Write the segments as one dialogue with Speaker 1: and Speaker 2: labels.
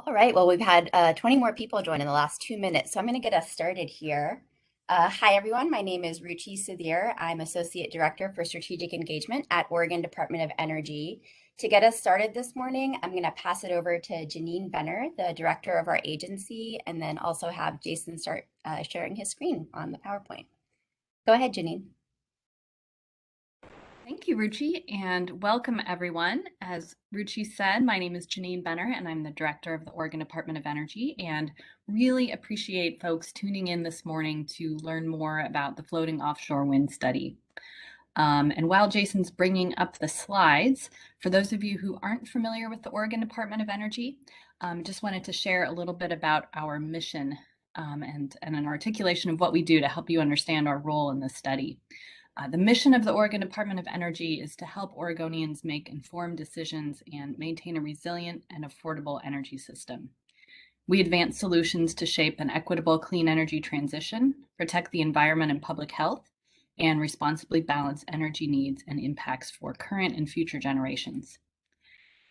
Speaker 1: All right, well, we've had 20 more people join in the last 2 minutes, so I'm going to get us started here. Hi, everyone. My name is Ruchi Sudhir. I'm Associate Director for Strategic Engagement at Oregon Department of Energy. To get us started this morning, I'm going to pass it over to Janine Benner, the Director of our agency, and then also have Jason start sharing his screen on the PowerPoint. Go ahead, Janine.
Speaker 2: Thank you, Ruchi, and welcome everyone. As Ruchi said, my name is Janine Benner, and I'm the director of the Oregon Department of Energy, and really appreciate folks tuning in this morning to learn more about the floating offshore wind study. And while Jason's bringing up the slides, for those of you who aren't familiar with the Oregon Department of Energy, just wanted to share a little bit about our mission and an articulation of what we do to help you understand our role in this study. The mission of the Oregon Department of Energy is to help Oregonians make informed decisions and maintain a resilient and affordable energy system. We advance solutions to shape an equitable clean energy transition, protect the environment and public health, and responsibly balance energy needs and impacts for current and future generations.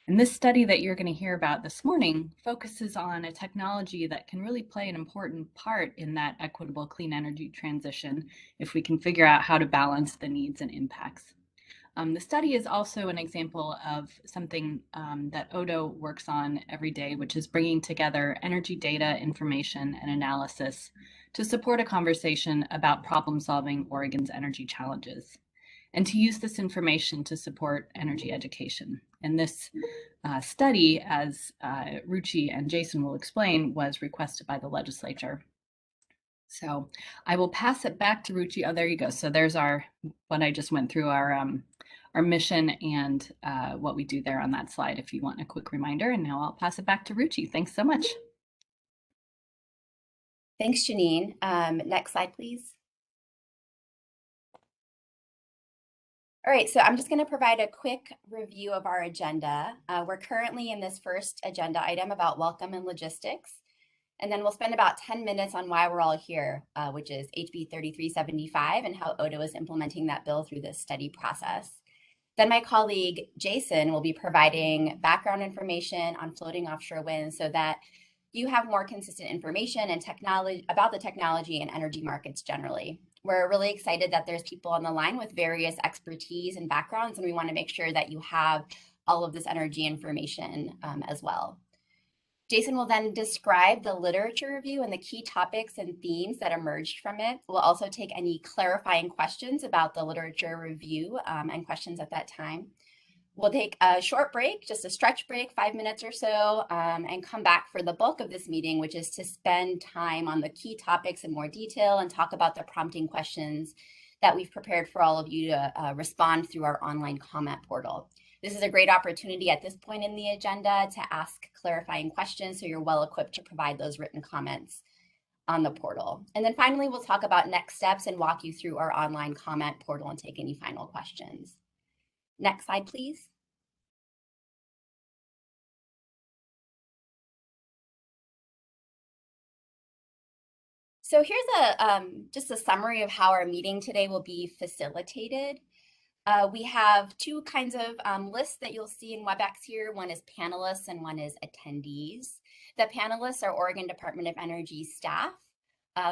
Speaker 2: And this study that you're going to hear about this morning focuses on a technology that can really play an important part in that equitable clean energy transition if we can figure out how to balance the needs and impacts. The study is also an example of something that ODO works on every day, which is bringing together energy data, information, and analysis to support a conversation about problem-solving Oregon's energy challenges, and to use this information to support energy education. And this study, as Ruchi and Jason will explain, was requested by the legislature. So I will pass it back to Ruchi. Oh, there you go. So there's what I just went through, our mission and what we do there on that slide if you want a quick reminder. And now I'll pass it back to Ruchi. Thanks so much.
Speaker 1: Thanks, Janine. Next slide, please. All right, so I'm just going to provide a quick review of our agenda. We're currently in this first agenda item about welcome and logistics, and then we'll spend about 10 minutes on why we're all here, which is HB 3375 and how ODO is implementing that bill through this study process. Then my colleague Jason will be providing background information on floating offshore wind so that you have more consistent information and technology about the technology and energy markets generally. We're really excited that there's people on the line with various expertise and backgrounds, and we want to make sure that you have all of this energy information as well. Jason will then describe the literature review and the key topics and themes that emerged from it. We'll also take any clarifying questions about the literature review and questions at that time. We'll take a short break, just a stretch break, 5 minutes or so, and come back for the bulk of this meeting, which is to spend time on the key topics in more detail and talk about the prompting questions that we've prepared for all of you to respond through our online comment portal. This is a great opportunity at this point in the agenda to ask clarifying questions, so you're well equipped to provide those written comments on the portal. And then finally, we'll talk about next steps and walk you through our online comment portal and take any final questions. Next slide, please. So here's just a summary of how our meeting today will be facilitated. We have two kinds of lists that you'll see in WebEx here. One is panelists and one is attendees. The panelists are Oregon Department of Energy staff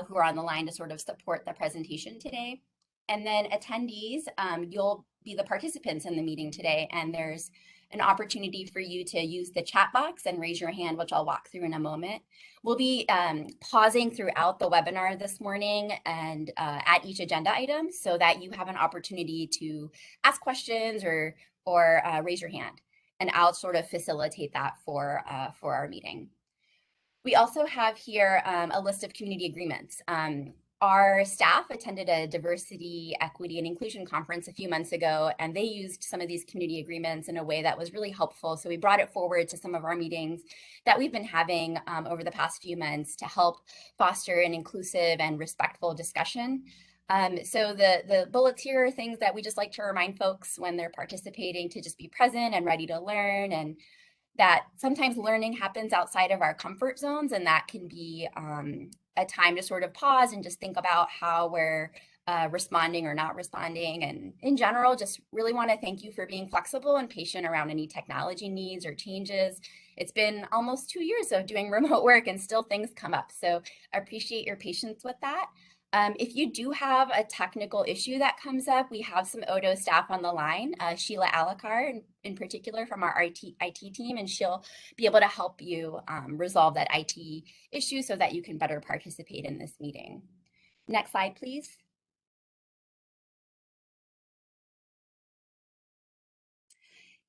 Speaker 1: who are on the line to sort of support the presentation today. And then attendees, you'll be the participants in the meeting today, and there's an opportunity for you to use the chat box and raise your hand, which I'll walk through in a moment. We'll be pausing throughout the webinar this morning and at each agenda item so that you have an opportunity to ask questions or raise your hand. And I'll sort of facilitate that for our meeting. We also have here a list of community agreements. Our staff attended a diversity, equity, and inclusion conference a few months ago, and they used some of these community agreements in a way that was really helpful. So we brought it forward to some of our meetings that we've been having over the past few months to help foster an inclusive and respectful discussion. So the bullets here are things that we just like to remind folks when they're participating to just be present and ready to learn, and that sometimes learning happens outside of our comfort zones, and that can be a time to sort of pause and just think about how we're responding or not responding. And in general, just really want to thank you for being flexible and patient around any technology needs or changes. It's been almost 2 years of doing remote work and still things come up. So I appreciate your patience with that. If you do have a technical issue that comes up, we have some Odo staff on the line, Sheila Alakar in particular from our IT team, and she'll be able to help you resolve that IT issue so that you can better participate in this meeting. Next slide, please.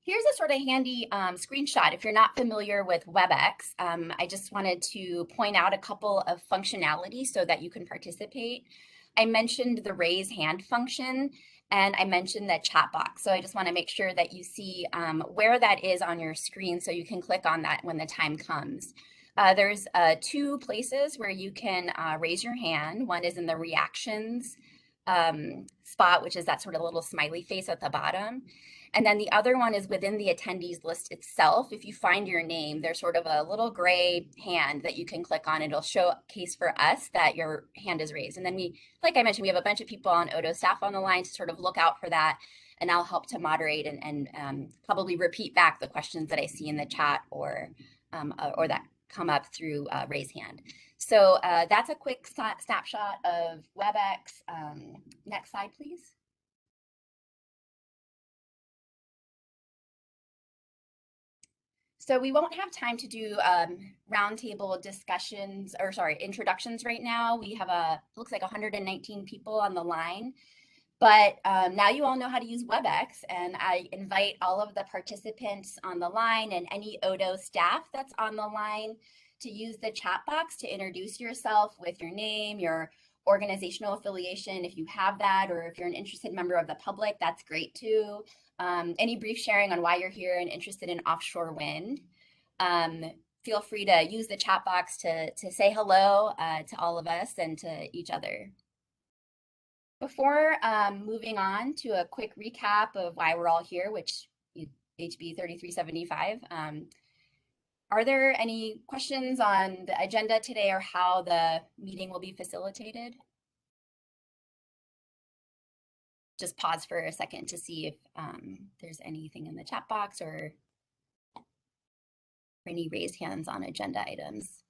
Speaker 1: Here's a sort of handy screenshot. If you're not familiar with WebEx, I just wanted to point out a couple of functionalities so that you can participate. I mentioned the raise hand function and I mentioned the chat box. So I just want to make sure that you see where that is on your screen so you can click on that when the time comes. There's two places where you can raise your hand. One is in the reactions spot, which is that sort of little smiley face at the bottom. And then the other one is within the attendees list itself. If you find your name, there's sort of a little gray hand that you can click on. It'll showcase for us that your hand is raised. And then like I mentioned, we have a bunch of people on Odo staff on the line to sort of look out for that. And I'll help to moderate and probably repeat back the questions that I see in the chat or that come up through raise hand. So that's a quick snapshot of WebEx. Next slide, please. So we won't have time to do roundtable discussions, or sorry, introductions right now. We have looks like 119 people on the line. But now you all know how to use WebEx, and I invite all of the participants on the line and any Odo staff that's on the line to use the chat box to introduce yourself with your name, your organizational affiliation, if you have that, or if you're an interested member of the public, that's great too. Any brief sharing on why you're here and interested in offshore wind. Feel free to use the chat box to say hello to all of us and to each other. Before moving on to a quick recap of why we're all here, which HB 3375, are there any questions on the agenda today or how the meeting will be facilitated? Just pause for a second to see if there's anything in the chat box or any raised hands on agenda items.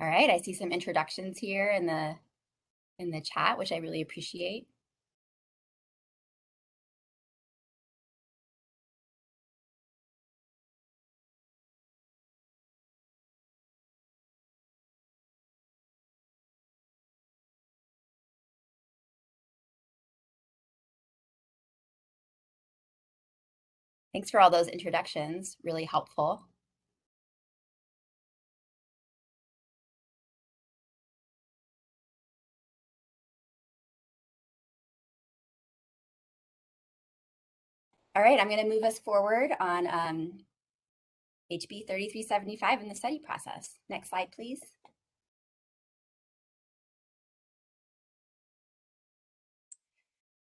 Speaker 1: All right, I see some introductions here in the chat, which I really appreciate. Thanks for all those introductions, really helpful. All right, I'm going to move us forward on HB 3375 in the study process. Next slide, please.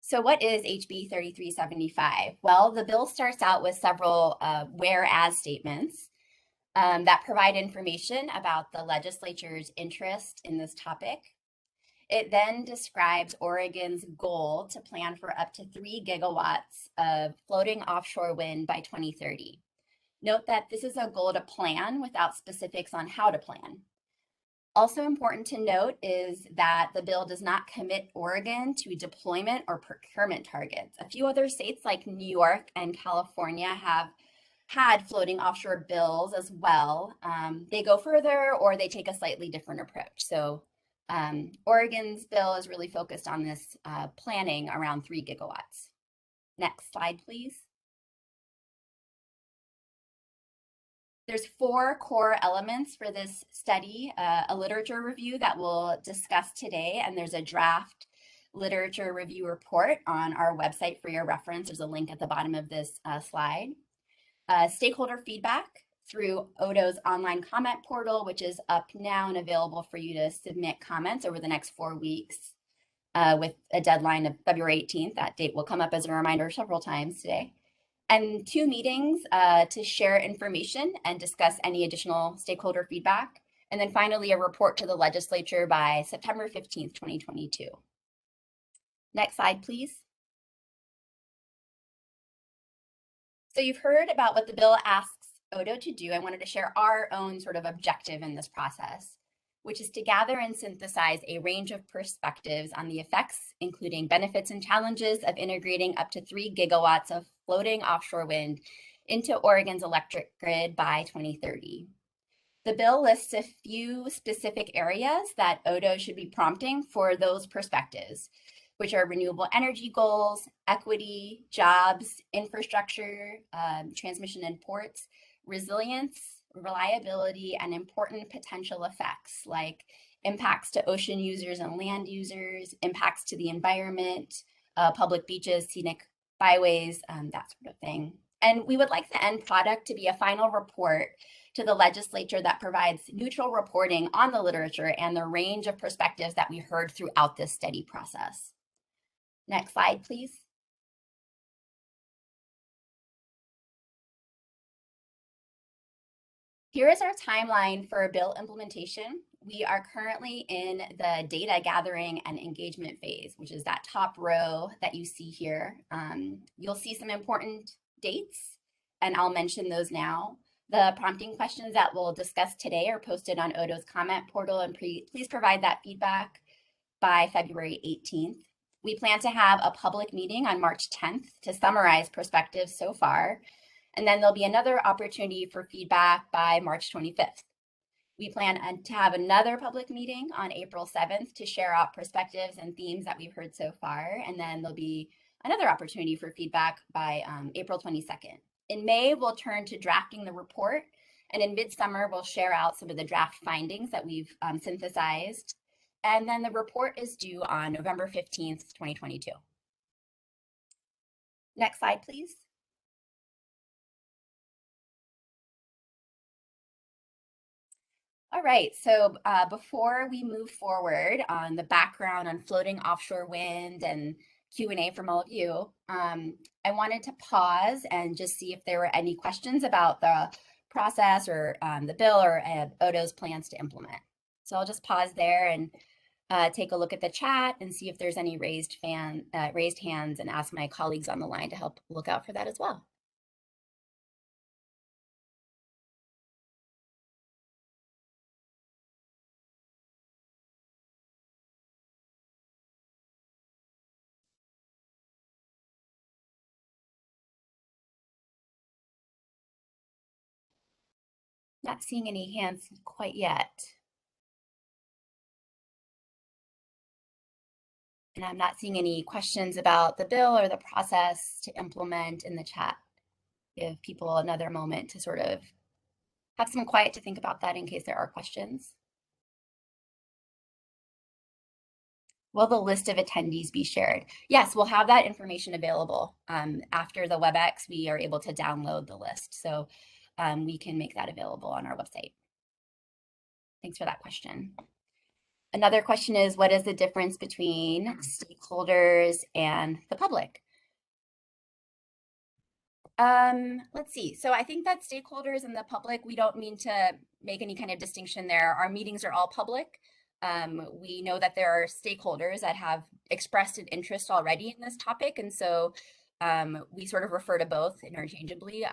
Speaker 1: So what is HB 3375? Well, the bill starts out with several whereas statements that provide information about the legislature's interest in this topic. It then describes Oregon's goal to plan for up to 3 gigawatts of floating offshore wind by 2030. Note that this is a goal to plan without specifics on how to plan. Also important to note is that the bill does not commit Oregon to deployment or procurement targets. A few other states like New York and California have had floating offshore bills as well. They go further or they take a slightly different approach. So Oregon's bill is really focused on this planning around 3 gigawatts. Next slide, please. There's 4 core elements for this study, a literature review that we'll discuss today, and there's a draft literature review report on our website for your reference. There's a link at the bottom of this slide. Stakeholder feedback through Odo's online comment portal, which is up now and available for you to submit comments over the next 4 weeks. with a deadline of February 18th. That date will come up as a reminder several times today. And 2 meetings to share information and discuss any additional stakeholder feedback. And then finally, a report to the legislature by September 15th, 2022. Next slide, please. So you've heard about what the bill asks Odo to do. I wanted to share our own sort of objective in this process, which is to gather and synthesize a range of perspectives on the effects, including benefits and challenges of integrating up to 3 gigawatts of floating offshore wind into Oregon's electric grid by 2030. The bill lists a few specific areas that Odo should be prompting for those perspectives, which are renewable energy goals, equity, jobs, infrastructure, transmission and ports, resilience, reliability, and important potential effects like impacts to ocean users and land users, impacts to the environment, public beaches, scenic byways, that sort of thing. And we would like the end product to be a final report to the legislature that provides neutral reporting on the literature and the range of perspectives that we heard throughout this study process. Next slide, please. Here is our timeline for bill implementation. We are currently in the data gathering and engagement phase, which is that top row that you see here. You'll see some important dates, and I'll mention those now. The prompting questions that we'll discuss today are posted on Odo's comment portal, and please provide that feedback by February 18th. We plan to have a public meeting on March 10th to summarize perspectives so far, and then there'll be another opportunity for feedback by March 25th. We plan to have another public meeting on April 7th to share out perspectives and themes that we've heard so far, and then there'll be another opportunity for feedback by April 22nd. In May, we'll turn to drafting the report, and in midsummer, we'll share out some of the draft findings that we've synthesized. And then the report is due on November 15th, 2022. Next slide, please. All right, so before we move forward on the background on floating offshore wind and Q&A from all of you, I wanted to pause and just see if there were any questions about the process or the bill or Odo's plans to implement. So I'll just pause there and take a look at the chat and see if there's any raised hands, and ask my colleagues on the line to help look out for that as well. Not seeing any hands quite yet. And I'm not seeing any questions about the bill or the process to implement in the chat. Give people another moment to sort of have some quiet to think about that in case there are questions. Will the list of attendees be shared? Yes, we'll have that information available. After the WebEx, we are able to download the list. So we can make that available on our website. Thanks for that question. Another question is, what is the difference between stakeholders and the public? Let's see. So I think that stakeholders and the public, we don't mean to make any kind of distinction there. Our meetings are all public. We know that there are stakeholders that have expressed an interest already in this topic, and so we sort of refer to both interchangeably.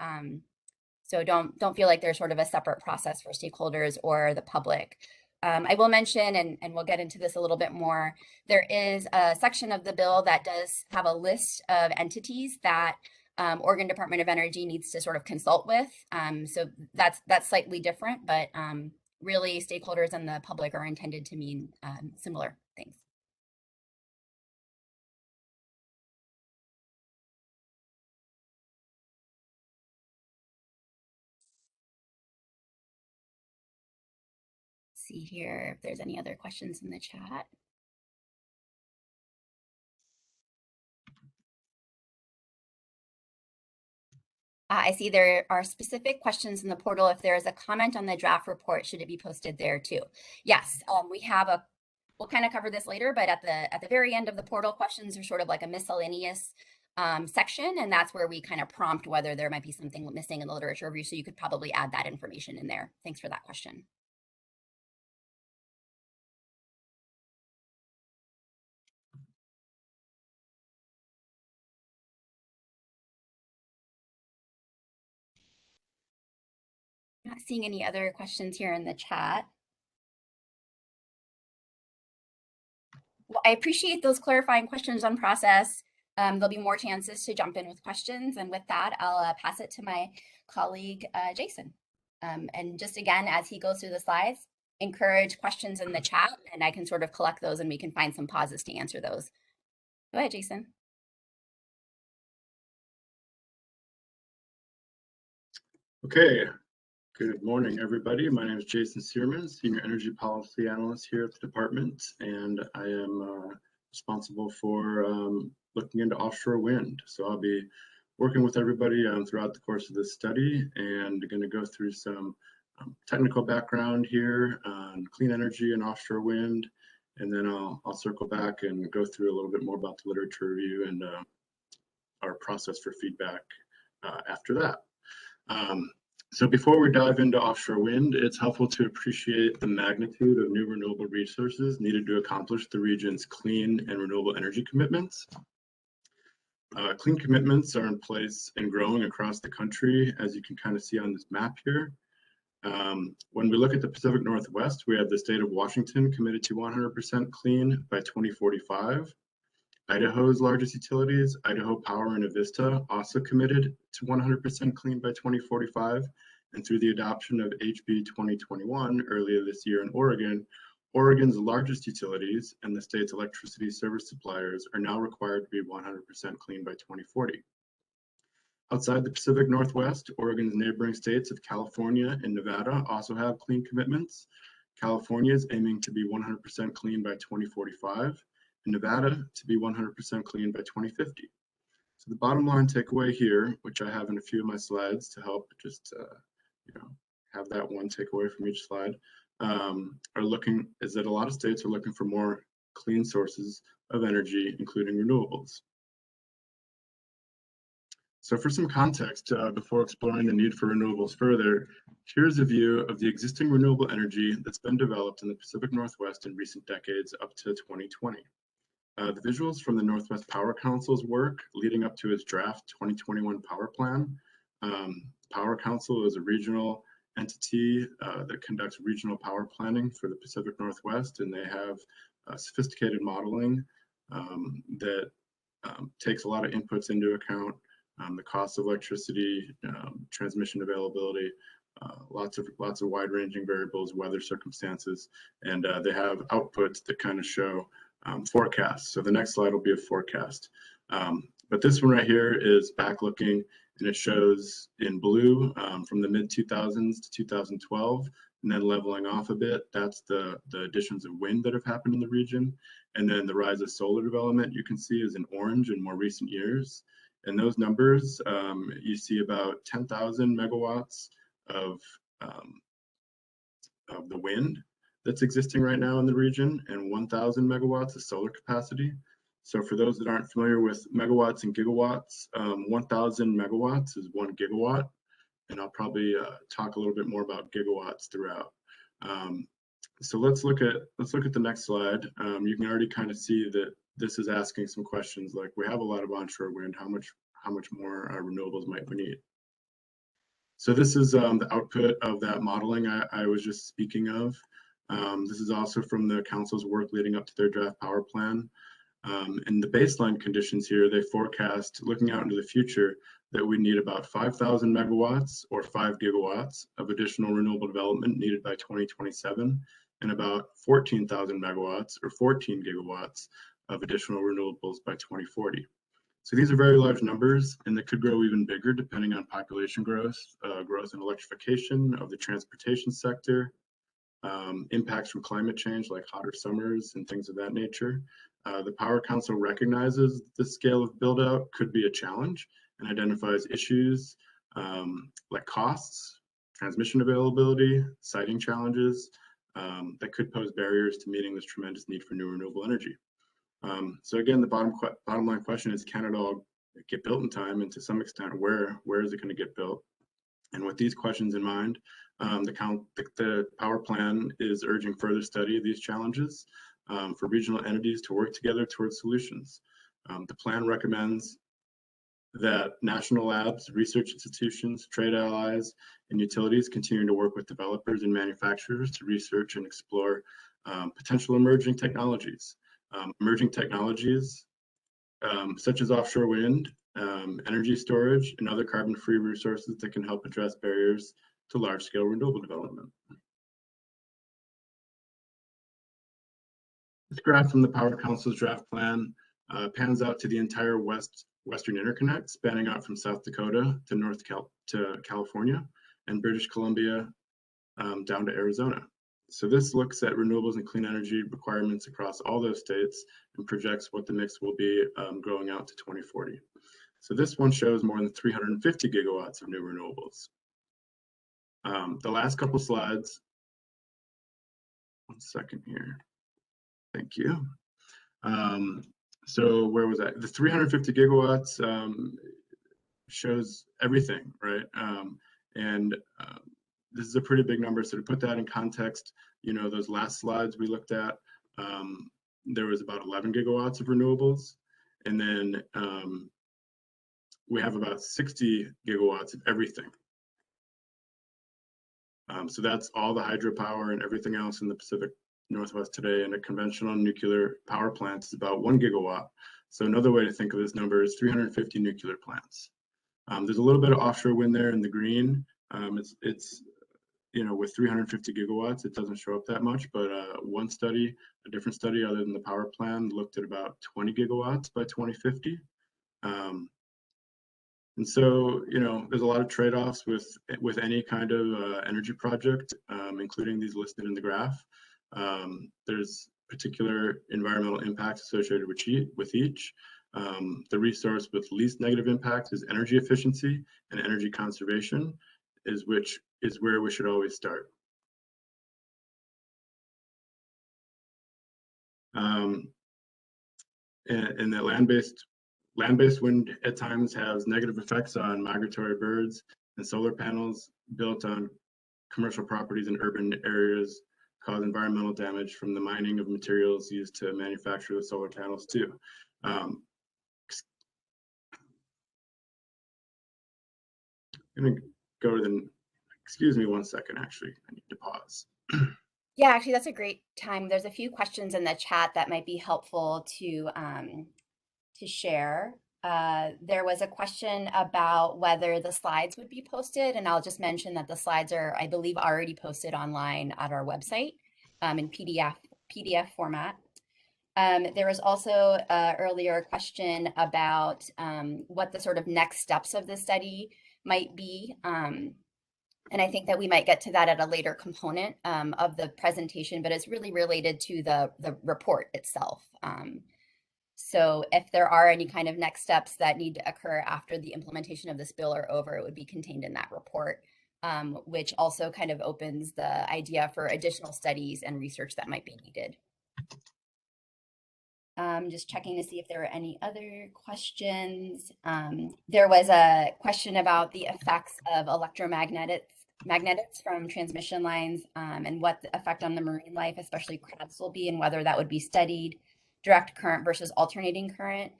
Speaker 1: So don't feel like there's sort of a separate process for stakeholders or the public. I will mention, and we'll get into this a little bit more, there is a section of the bill that does have a list of entities that Oregon Department of Energy needs to sort of consult with. So that's slightly different, but really stakeholders and the public are intended to mean similar things. Let's see here if there's any other questions in the chat. I see there are specific questions in the portal. If there is a comment on the draft report, should it be posted there too? Yes, we have a we'll kind of cover this later, but at the very end of the portal, questions are sort of like a miscellaneous section, and that's where we kind of prompt whether there might be something missing in the literature review. So you could probably add that information in there. Thanks for that question. Not seeing any other questions here in the chat. Well, I appreciate those clarifying questions on process. There'll be more chances to jump in with questions. And with that, I'll pass it to my colleague, Jason. And just again, as he goes through the slides, encourage questions in the chat, and I can sort of collect those and we can find some pauses to answer those. Go ahead, Jason.
Speaker 3: Okay, good morning, everybody. My name is Jason Searman, Senior Energy Policy Analyst here at the department, and I am responsible for looking into offshore wind. So I'll be working with everybody throughout the course of this study, and going to go through some technical background here on clean energy and offshore wind, and then I'll circle back and go through a little bit more about the literature review and our process for feedback after that. So before we dive into offshore wind, it's helpful to appreciate the magnitude of new renewable resources needed to accomplish the region's clean and renewable energy commitments. Clean commitments are in place and growing across the country, as you can kind of see on this map here. When we look at the Pacific Northwest, we have the state of Washington committed to 100% clean by 2045. Idaho's largest utilities, Idaho Power and Avista, also committed to 100% clean by 2045. And through the adoption of HB 2021 earlier this year in Oregon, Oregon's largest utilities and the state's electricity service suppliers are now required to be 100% clean by 2040. Outside the Pacific Northwest, Oregon's neighboring states of California and Nevada also have clean commitments. California is aiming to be 100% clean by 2045. And Nevada to be 100% clean by 2050. So the bottom line takeaway here, which I have in a few of my slides to help just have that one takeaway from each slide, is that a lot of states are looking for more clean sources of energy, including renewables. So for some context, before exploring the need for renewables further, here's a view of the existing renewable energy that's been developed in the Pacific Northwest in recent decades up to 2020. The visuals from the Northwest Power Council's work leading up to its draft 2021 power plan. Power Council is a regional entity that conducts regional power planning for the Pacific Northwest, and they have sophisticated modeling that takes a lot of inputs into account, the cost of electricity, transmission availability, lots of wide-ranging variables, weather circumstances, and they have outputs that kind of show forecasts. So the next slide will be a forecast. But this one right here is back looking, and it shows in blue from the mid-2000s to 2012, and then leveling off a bit. That's the additions of wind that have happened in the region. And then the rise of solar development you can see is in orange in more recent years. And those numbers, you see about 10,000 megawatts of the wind that's existing right now in the region, and 1,000 megawatts of solar capacity. So for those that aren't familiar with megawatts and gigawatts, 1,000 megawatts is 1 gigawatt, and I'll probably talk a little bit more about gigawatts throughout. So let's look at the next slide. You can already kind of see that this is asking some questions like, we have a lot of onshore wind, how much more renewables might we need? So this is the output of that modeling I was just speaking of. This is also from the council's work leading up to their draft power plan. In the baseline conditions here, they forecast, looking out into the future, that we need about 5,000 megawatts or 5 gigawatts of additional renewable development needed by 2027, and about 14,000 megawatts or 14 gigawatts of additional renewables by 2040. So these are very large numbers, and they could grow even bigger depending on population growth, growth and electrification of the transportation sector, impacts from climate change like hotter summers and things of that nature. The Power Council recognizes the scale of build out could be a challenge and identifies issues like costs, transmission availability, siting challenges, that could pose barriers to meeting this tremendous need for new renewable energy. So again, the bottom line question is, can it all get built in time? And to some extent, where is it going to get built? And with these questions in mind, the power plan is urging further study of these challenges for regional entities to work together towards solutions. The plan recommends that national labs, research institutions, trade allies, and utilities continue to work with developers and manufacturers to research and explore potential emerging technologies. Emerging technologies such as offshore wind, energy storage, and other carbon-free resources that can help address barriers to large-scale renewable development. This graph from the Power Council's draft plan pans out to the entire Western Interconnect, spanning out from South Dakota to California and British Columbia down to Arizona. So this looks at renewables and clean energy requirements across all those states and projects what the mix will be growing out to 2040. So this one shows more than 350 gigawatts of new renewables. The last couple slides, one second here. Thank you. So where was that? The 350 gigawatts shows everything, right? This is a pretty big number. So to put that in context, you know, those last slides we looked at, there was about 11 gigawatts of renewables. And then we have about 60 gigawatts of everything. So that's all the hydropower and everything else in the Pacific Northwest today. And a conventional nuclear power plant is about 1 gigawatt. So another way to think of this number is 350 nuclear plants. There's a little bit of offshore wind there in the green. It's you know, with 350 gigawatts, it doesn't show up that much, but one study, a different study other than the power plan, looked at about 20 gigawatts by 2050. And so, you know, there's a lot of trade-offs with any kind of energy project, including these listed in the graph. There's particular environmental impacts associated with each. The resource with least negative impact is energy efficiency, and energy conservation is where we should always start. And that land-based wind at times has negative effects on migratory birds, and solar panels built on commercial properties in urban areas cause environmental damage from the mining of materials used to manufacture the solar panels too. I'm gonna go to the, excuse me one second, actually, I need to pause.
Speaker 1: Yeah, actually, that's a great time. There's a few questions in the chat that might be helpful to share. There was a question about whether the slides would be posted, and I'll just mention that the slides are, I believe, already posted online at our website in PDF format. There was also earlier a question about what the sort of next steps of the study might be. And I think that we might get to that at a later component of the presentation, but it's really related to the report itself. So if there are any kind of next steps that need to occur after the implementation of this bill are over, it would be contained in that report, which also kind of opens the idea for additional studies and research that might be needed. Just checking to see if there were any other questions. There was a question about the effects of magnetics from transmission lines and what the effect on the marine life, especially crabs, will be, and whether that would be studied, direct current versus alternating current.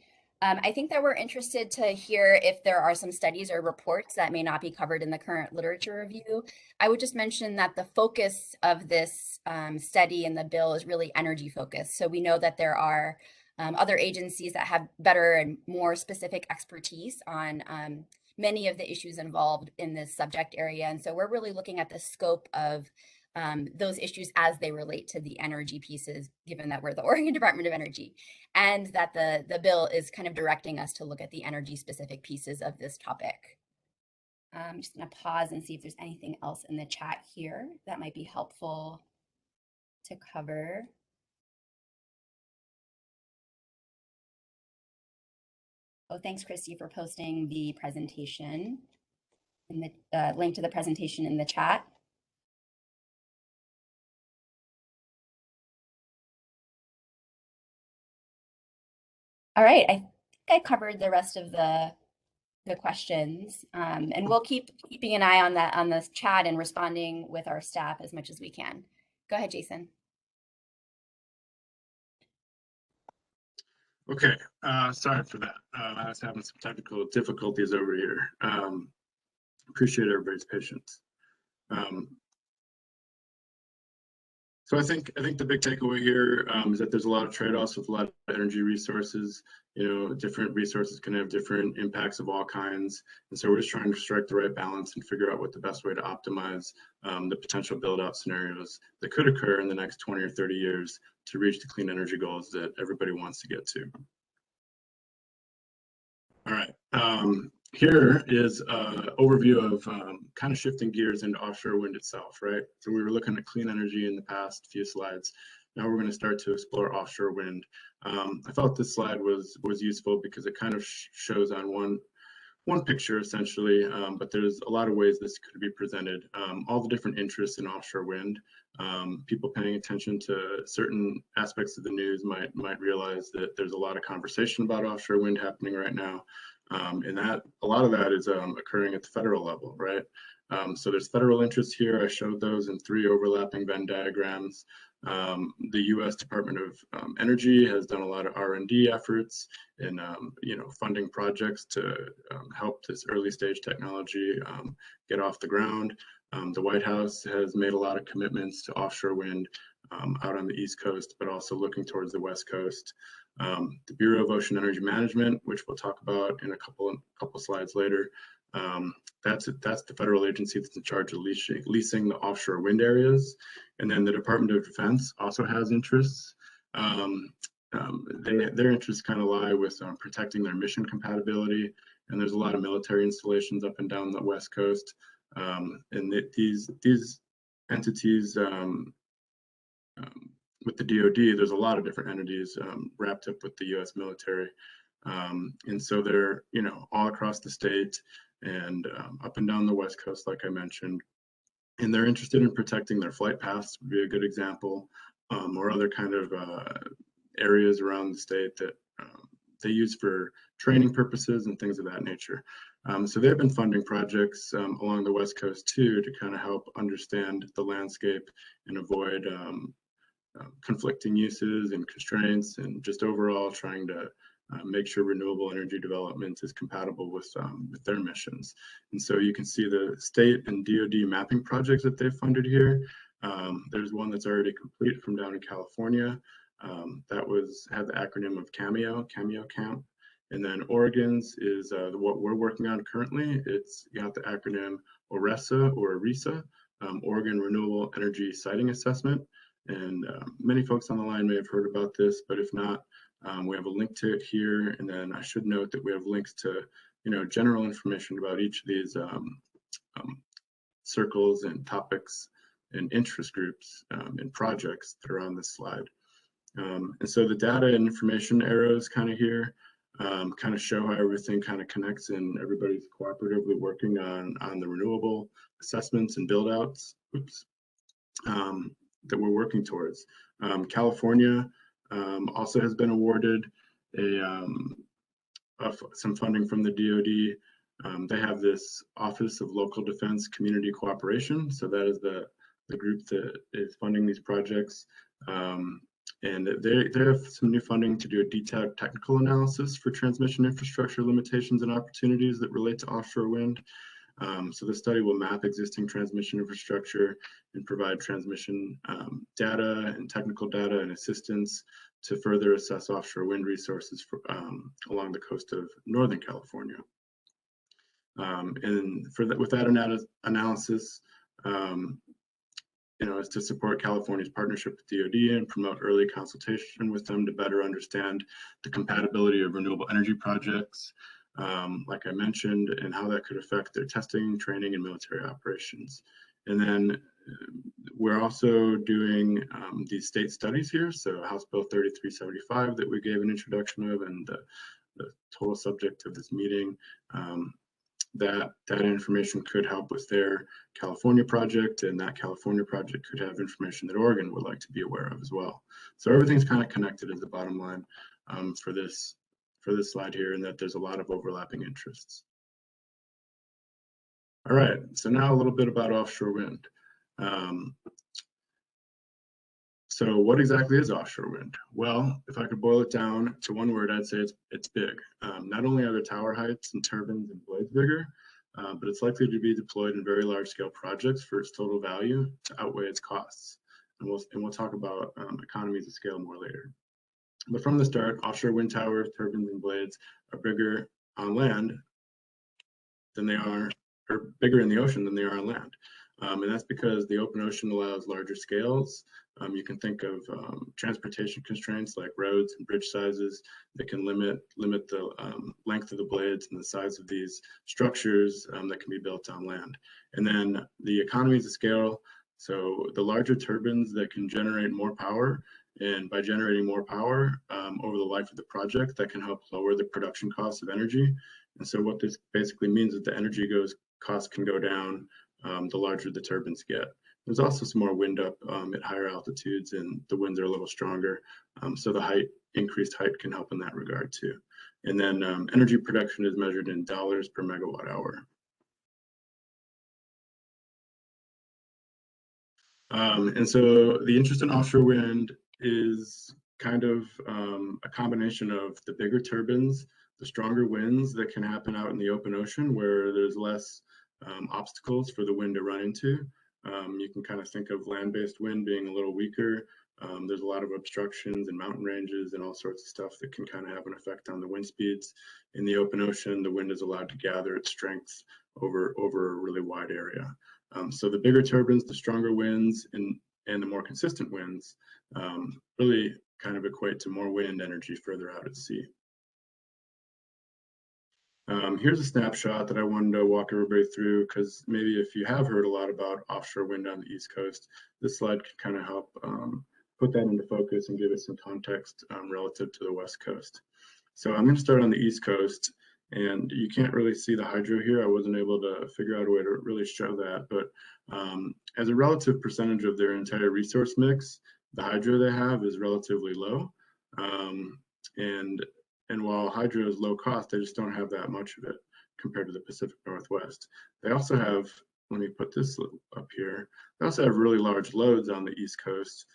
Speaker 1: I think that we're interested to hear if there are some studies or reports that may not be covered in the current literature review. I would just mention that the focus of this study in the bill is really energy focused. So we know that there are other agencies that have better and more specific expertise on many of the issues involved in this subject area. And so we're really looking at the scope of those issues as they relate to the energy pieces, given that we're the Oregon Department of Energy, and that the bill is kind of directing us to look at the energy specific pieces of this topic. I'm just going to pause and see if there's anything else in the chat here that might be helpful to cover. Oh, thanks, Christy, for posting the presentation in the link to the presentation in the chat. All right, I think I covered the rest of the questions, and we'll keeping an eye on that on this chat and responding with our staff as much as we can. Go ahead, Jason.
Speaker 3: Okay, sorry for that. I was having some technical difficulties over here. Appreciate everybody's patience. So I think the big takeaway here is that there's a lot of trade-offs with a lot of energy resources. You know, different resources can have different impacts of all kinds, and so we're just trying to strike the right balance and figure out what the best way to optimize the potential build-out scenarios that could occur in the next 20 or 30 years to reach the clean energy goals that everybody wants to get to. All right. Here is an overview of kind of shifting gears into offshore wind itself, right? So we were looking at clean energy in the past few slides. Now we're going to start to explore offshore wind. I felt this slide was useful because it kind of shows on one picture essentially, but there's a lot of ways this could be presented. All the different interests in offshore wind. People paying attention to certain aspects of the news might realize that there's a lot of conversation about offshore wind happening right now, and that a lot of that is occurring at the federal level, right? So there's federal interests here. I showed those in 3 overlapping Venn diagrams. The U.S. Department of Energy has done a lot of R&D efforts in, funding projects to help this early stage technology get off the ground. The White House has made a lot of commitments to offshore wind out on the East Coast, but also looking towards the West Coast. The Bureau of Ocean Energy Management, which we'll talk about in a couple slides later, that's the federal agency that's in charge of leasing the offshore wind areas. And then the Department of Defense also has interests. Their interests kind of lie with protecting their mission compatibility. And there's a lot of military installations up and down the West Coast. And these entities, with the DoD, there's a lot of different entities wrapped up with the U.S. military. And so they're, all across the state and up and down the West Coast, like I mentioned. And they're interested in protecting their flight paths, would be a good example, or other kind of areas around the state that they use for training purposes and things of that nature. So they've been funding projects along the West Coast too, to kind of help understand the landscape and avoid conflicting uses and constraints, and just overall trying to make sure renewable energy development is compatible with their missions. And so you can see the state and DoD mapping projects that they've funded here. There's one that's already complete from down in California. That had the acronym of CAMEO Camp. And then Oregon's is what we're working on currently. It's got the acronym ORESA, Oregon Renewable Energy Siting Assessment. And many folks on the line may have heard about this, but if not, we have a link to it here. And then I should note that we have links to, general information about each of these circles and topics and interest groups and projects that are on this slide. And so the data and information arrows kind of here kind of show how everything kind of connects, and everybody's cooperatively working on the renewable assessments and build outs that we're working towards. California also has been awarded some funding from the DoD. They have this Office of Local Defense Community Cooperation. So that is the group that is funding these projects. And they have some new funding to do a detailed technical analysis for transmission infrastructure limitations and opportunities that relate to offshore wind. So the study will map existing transmission infrastructure and provide transmission data and technical data and assistance to further assess offshore wind resources along the coast of Northern California. And with that analysis, is to support California's partnership with DoD and promote early consultation with them to better understand the compatibility of renewable energy projects, like I mentioned, and how that could affect their testing, training, and military operations. And then we're also doing these state studies here. So House Bill 3375 that we gave an introduction of, and the total subject of this meeting, that information could help with their California project, and that California project could have information that Oregon would like to be aware of as well. So everything's kind of connected as the bottom line for this for this slide here, and that there's a lot of overlapping interests. All right, so now a little bit about offshore wind. So what exactly is offshore wind? Well, if I could boil it down to one word, I'd say it's big. Not only are the tower heights and turbines and blades bigger, but it's likely to be deployed in very large scale projects for its total value to outweigh its costs. And we'll talk about economies of scale more later. But from the start, offshore wind towers, turbines, and blades are bigger on land than they are, or bigger in the ocean than they are on land. And that's because the open ocean allows larger scales. You can think of transportation constraints like roads and bridge sizes that can limit the length of the blades and the size of these structures that can be built on land. And then the economies of scale, so the larger turbines that can generate more power, and by generating more power over the life of the project, that can help lower the production costs of energy. And so what this basically means is the energy costs can go down the larger the turbines get. There's also some more wind up at higher altitudes, and the winds are a little stronger. So the increased height can help in that regard too. And then energy production is measured in dollars per megawatt hour. And so the interest in offshore wind is kind of a combination of the bigger turbines, the stronger winds that can happen out in the open ocean where there's less obstacles for the wind to run into. You can kind of think of land-based wind being a little weaker. There's a lot of obstructions and mountain ranges and all sorts of stuff that can kind of have an effect on the wind speeds. In the open ocean, the wind is allowed to gather its strength over a really wide area. So the bigger turbines, the stronger winds, and the more consistent winds really kind of equate to more wind energy further out at sea. Here's a snapshot that I wanted to walk everybody through, because maybe if you have heard a lot about offshore wind on the East Coast, this slide can kind of help put that into focus and give it some context relative to the West Coast. So I'm going to start on the East Coast, and you can't really see the hydro here. I wasn't able to figure out a way to really show that, but as a relative percentage of their entire resource mix, the hydro they have is relatively low. And while hydro is low cost, they just don't have that much of it compared to the Pacific Northwest. They also have, let me put this up here, they also have really large loads on the East Coast.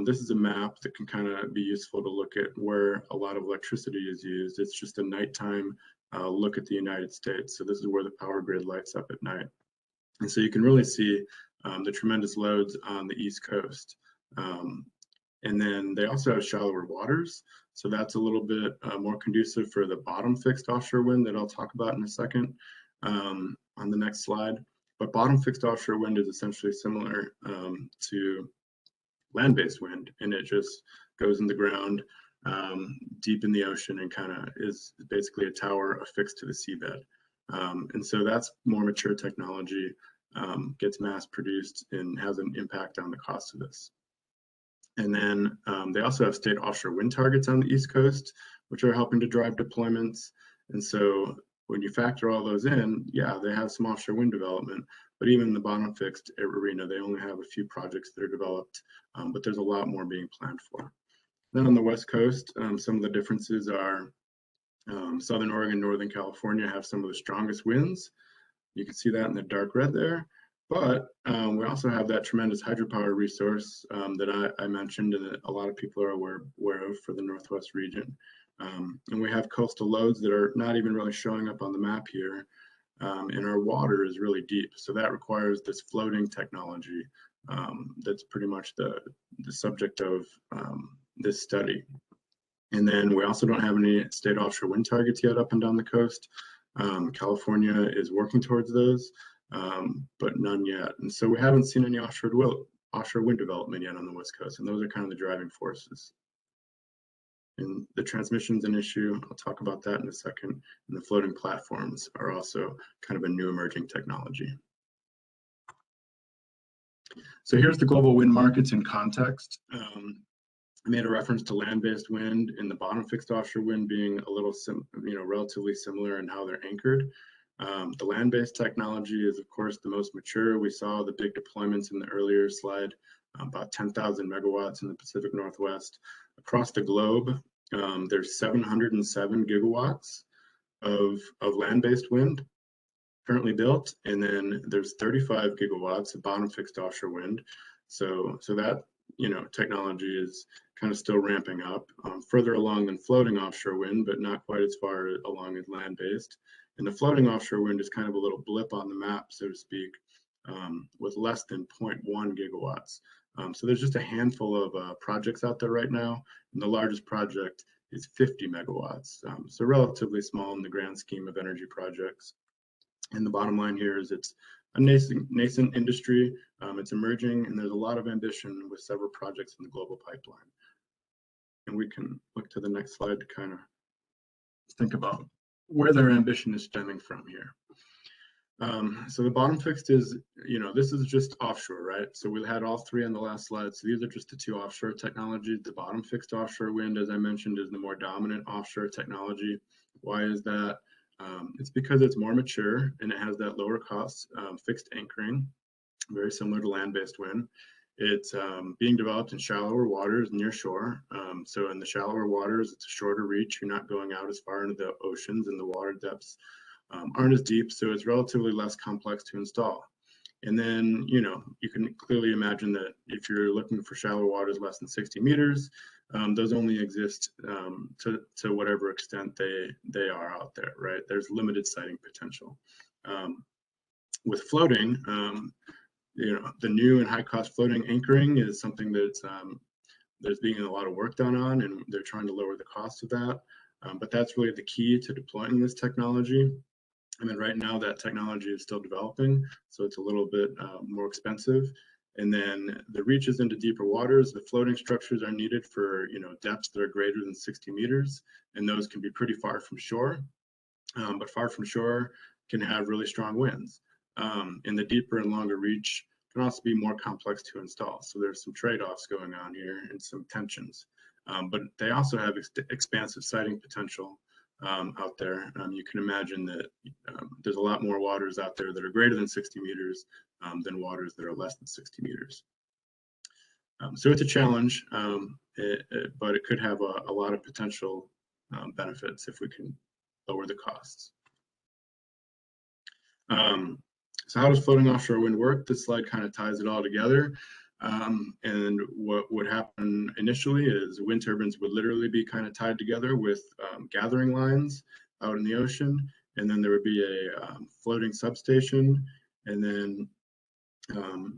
Speaker 3: This is a map that can kind of be useful to look at where a lot of electricity is used. It's just a nighttime look at the United States. So this is where the power grid lights up at night. And so you can really see the tremendous loads on the East Coast. And then they also have shallower waters. So that's a little bit more conducive for the bottom fixed offshore wind that I'll talk about in a second on the next slide. But bottom fixed offshore wind is essentially similar to land-based wind, and it just goes in the ground deep in the ocean and kind of is basically a tower affixed to the seabed. And so that's more mature technology, gets mass produced and has an impact on the cost of this. And then they also have state offshore wind targets on the East Coast, which are helping to drive deployments. And so when you factor all those in, yeah, they have some offshore wind development, but even in the bottom fixed arena, they only have a few projects that are developed, but there's a lot more being planned for. Then on the West Coast, some of the differences are Southern Oregon, Northern California have some of the strongest winds. You can see that in the dark red there. But we also have that tremendous hydropower resource that I mentioned and that a lot of people are aware of for the Northwest region. And we have coastal loads that are not even really showing up on the map here. And our water is really deep. So that requires this floating technology that's pretty much the subject of this study. And then we also don't have any state offshore wind targets yet up and down the coast. California is working towards those. But none yet. And so we haven't seen any offshore wind development yet on the West Coast, and those are kind of the driving forces. And the transmission's an issue. I'll talk about that in a second. And the floating platforms are also kind of a new emerging technology. So here's the global wind markets in context. I made a reference to land-based wind and the bottom fixed offshore wind being a little, relatively similar in how they're anchored. The land-based technology is, of course, the most mature. We saw the big deployments in the earlier slide, about 10,000 megawatts in the Pacific Northwest. Across the globe, There's 707 gigawatts of land-based wind currently built, and then there's 35 gigawatts of bottom fixed offshore wind. So that technology is kind of still ramping up, further along than floating offshore wind, but not quite as far along as land-based. And the floating offshore wind is kind of a little blip on the map, so to speak, with less than 0.1 gigawatts. So there's just a handful of projects out there right now, and the largest project is 50 megawatts. So relatively small in the grand scheme of energy projects. And the bottom line here is it's a nascent industry. It's emerging, and there's a lot of ambition with several projects in the global pipeline. And we can look to the next slide to kind of think about where their ambition is stemming from here. So the bottom fixed is, this is just offshore, right? So we had all three on the last slide. So these are just the two offshore technologies. The bottom fixed offshore wind, as I mentioned, is the more dominant offshore technology. Why is that? It's because it's more mature and it has that lower cost fixed anchoring, very similar to land-based wind. It's being developed in shallower waters near shore. So in the shallower waters, it's a shorter reach. You're not going out as far into the oceans, and the water depths aren't as deep, so it's relatively less complex to install. And then, you can clearly imagine that if you're looking for shallow waters less than 60 meters, those only exist to whatever extent they are out there, right? There's limited sighting potential. With floating, the new and high cost floating anchoring is something that's there's being a lot of work done on, and they're trying to lower the cost of that. But that's really the key to deploying this technology. I mean, right now that technology is still developing, so it's a little bit more expensive. And then the reaches into deeper waters, the floating structures are needed for depths that are greater than 60 meters, and those can be pretty far from shore. But far from shore can have really strong winds. And the deeper and longer reach can also be more complex to install. So there's some trade-offs going on here and some tensions. But they also have expansive sighting potential out there. You can imagine that there's a lot more waters out there that are greater than 60 meters than waters that are less than 60 meters. So it's a challenge, but it could have a lot of potential benefits if we can lower the costs. So how does floating offshore wind work? This slide kind of ties it all together. And what would happen initially is wind turbines would literally be kind of tied together with gathering lines out in the ocean. And then there would be a floating substation. And then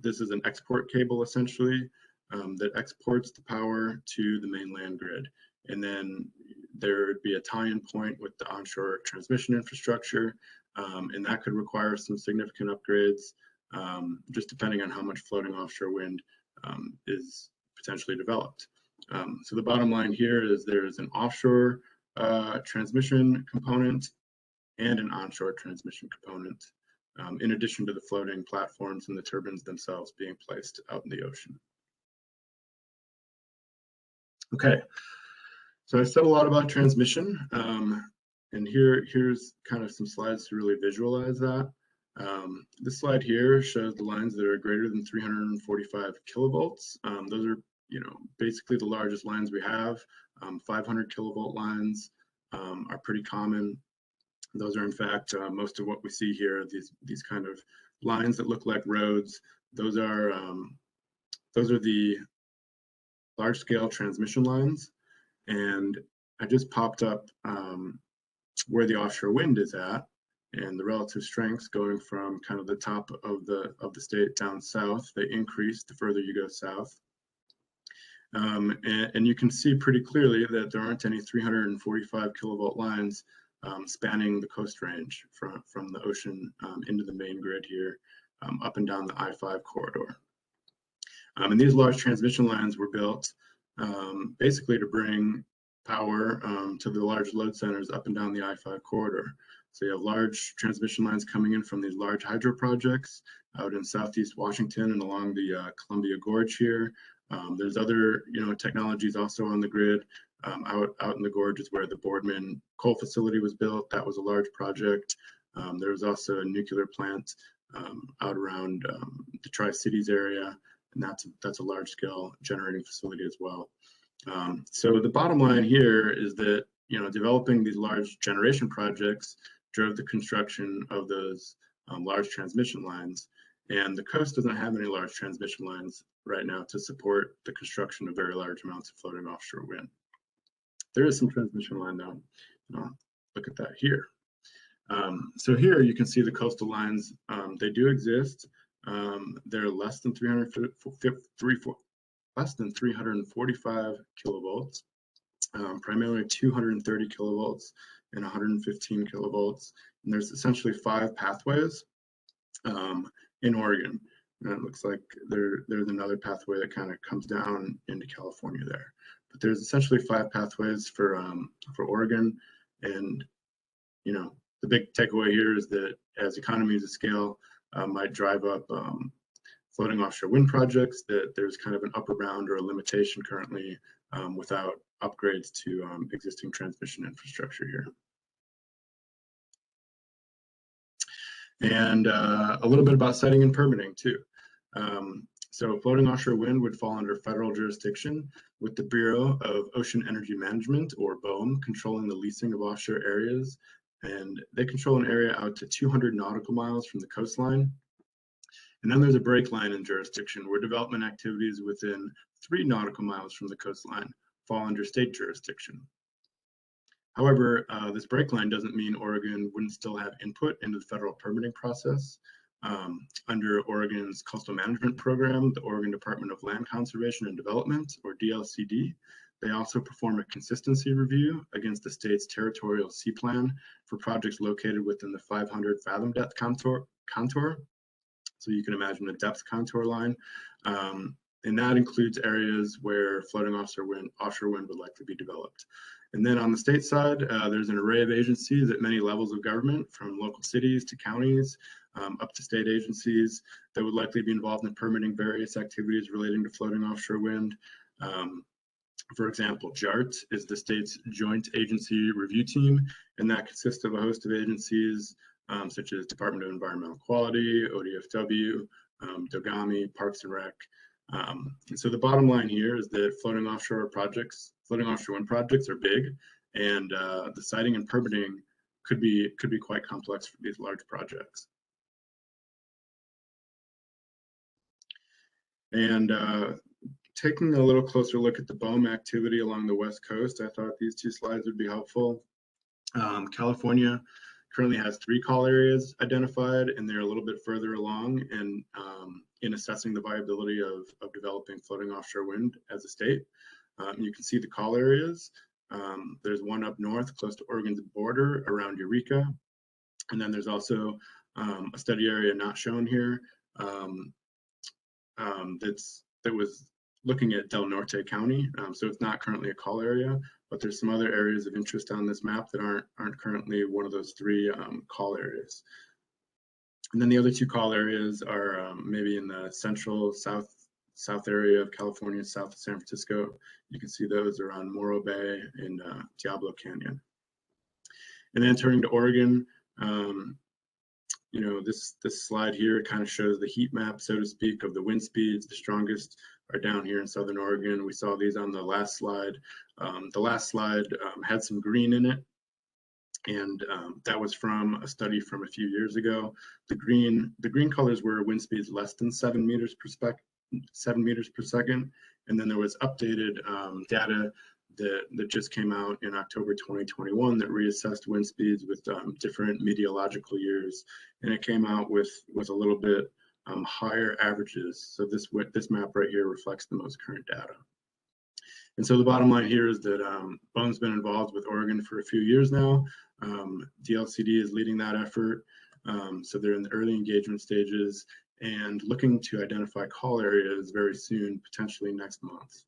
Speaker 3: this is an export cable essentially that exports the power to the mainland grid. And then there would be a tie-in point with the onshore transmission infrastructure. And that could require some significant upgrades, just depending on how much floating offshore wind is potentially developed. So the bottom line here is there's an offshore transmission component and an onshore transmission component, in addition to the floating platforms and the turbines themselves being placed out in the ocean. Okay, so I said a lot about transmission. And here's kind of some slides to really visualize that. This slide here shows the lines that are greater than 345 kilovolts. Those are, basically the largest lines we have. 500 kilovolt lines are pretty common. Those are, in fact, most of what we see here. These kind of lines that look like roads. Those are the large-scale transmission lines. And I just popped up where the offshore wind is at and the relative strengths going from kind of the top of the state down south. They increase the further you go south. And you can see pretty clearly that there aren't any 345 kilovolt lines spanning the coast range from the ocean into the main grid here, up and down the I-5 corridor. And these large transmission lines were built basically to bring power to the large load centers up and down the I-5 corridor. So you have large transmission lines coming in from these large hydro projects out in Southeast Washington and along the Columbia Gorge here. There's other, technologies also on the grid. Out in the gorge is where the Boardman coal facility was built. That was a large project. There was also a nuclear plant out around the Tri-Cities area, and that's a large-scale generating facility as well. So the bottom line here is that, developing these large generation projects drove the construction of those large transmission lines. And the coast doesn't have any large transmission lines right now to support the construction of very large amounts of floating offshore wind. There is some transmission line though. Look at that here. So here you can see the coastal lines. They do exist. They're less than 345 kilovolts, primarily 230 kilovolts and 115 kilovolts. And there's essentially 5 pathways in Oregon. And it looks like there's another pathway that kind of comes down into California there. But there's essentially 5 pathways for Oregon. And, the big takeaway here is that as economies of scale might drive up floating offshore wind projects, that there's kind of an upper bound or a limitation currently without upgrades to existing transmission infrastructure here. And a little bit about siting and permitting too. So floating offshore wind would fall under federal jurisdiction, with the Bureau of Ocean Energy Management, or BOEM, controlling the leasing of offshore areas. And they control an area out to 200 nautical miles from the coastline. And then there's a break line in jurisdiction where development activities within 3 nautical miles from the coastline fall under state jurisdiction. However, this break line doesn't mean Oregon wouldn't still have input into the federal permitting process. Under Oregon's Coastal Management Program, the Oregon Department of Land Conservation and Development, or DLCD, they also perform a consistency review against the state's territorial sea plan for projects located within the 500 fathom depth contour. So you can imagine a depth contour line. And that includes areas where floating offshore wind would likely be developed. And then on the state side, there's an array of agencies at many levels of government, from local cities to counties, up to state agencies that would likely be involved in permitting various activities relating to floating offshore wind. For example, JART is the state's joint agency review team, and that consists of a host of agencies such as Department of Environmental Quality, ODFW, DOGAMI, Parks and Rec. And so the bottom line here is that floating offshore wind projects are big, and the siting and permitting could be quite complex for these large projects. And taking a little closer look at the BOEM activity along the West Coast, I thought these 2 slides would be helpful. California currently has 3 call areas identified, and they're a little bit further along in assessing the viability of developing floating offshore wind as a state. You can see the call areas. There's one up north close to Oregon's border around Eureka. And then there's also a study area not shown here that was looking at Del Norte County. So it's not currently a call area, but there's some other areas of interest on this map that aren't currently one of those 3 call areas. And then the other 2 call areas are maybe in the central south area of California, south of San Francisco. You can see those around Morro Bay and Diablo Canyon. And then turning to Oregon, this slide here kind of shows the heat map, so to speak, of the wind speeds. The strongest are down here in Southern Oregon. We saw these on the last slide. The last slide had some green in it, and that was from a study from a few years ago. The green colors were wind speeds less than 7 meters per second, and then there was updated data that just came out in October 2021 that reassessed wind speeds with different meteorological years, and it came out with a little bit higher averages. So this map right here reflects the most current data. And so the bottom line here is that BOEM's been involved with Oregon for a few years now. DLCD is leading that effort. So they're in the early engagement stages and looking to identify call areas very soon, potentially next month.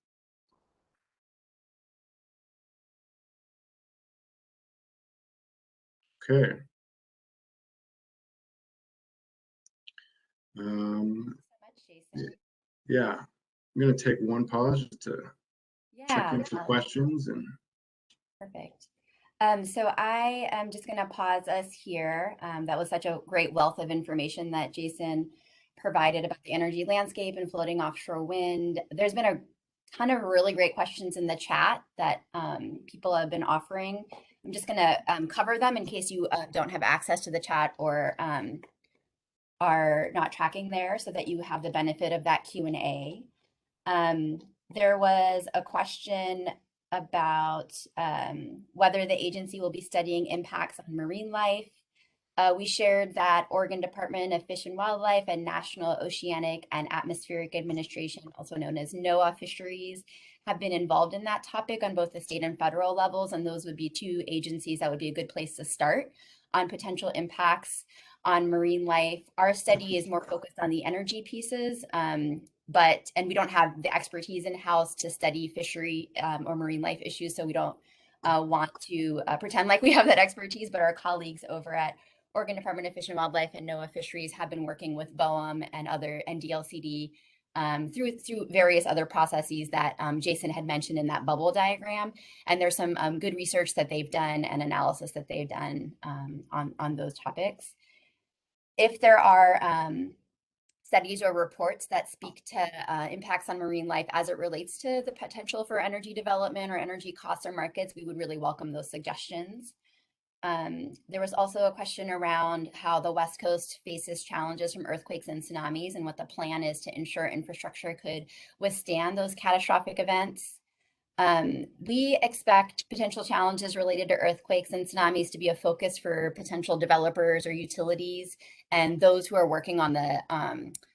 Speaker 3: Okay.
Speaker 1: Thank you so much, Jason.
Speaker 3: Yeah, I'm going to take one pause just to check in for questions. And
Speaker 1: perfect. So I am just going to pause us here. That was such a great wealth of information that Jason provided about the energy landscape and floating offshore wind. There's been a ton of really great questions in the chat that people have been offering. I'm just going to cover them in case you don't have access to the chat or are not tracking there so that you have the benefit of that Q&A. There was a question about whether the agency will be studying impacts on marine life. We shared that Oregon Department of Fish and Wildlife and National Oceanic and Atmospheric Administration, also known as NOAA Fisheries, have been involved in that topic on both the state and federal levels, and those would be two agencies that would be a good place to start on potential impacts on marine life. Our study is more focused on the energy pieces, and we don't have the expertise in-house to study fishery or marine life issues, so we don't want to pretend like we have that expertise, but our colleagues over at Oregon Department of Fish and Wildlife and NOAA Fisheries have been working with BOEM and DLCD through various other processes that Jason had mentioned in that bubble diagram. And there's some good research that they've done and analysis that they've done on those topics. If there are studies or reports that speak to impacts on marine life as it relates to the potential for energy development or energy costs or markets, we would really welcome those suggestions. There was also a question around how the West Coast faces challenges from earthquakes and tsunamis and what the plan is to ensure infrastructure could withstand those catastrophic events. We expect potential challenges related to earthquakes and tsunamis to be a focus for potential developers or utilities and those who are working on the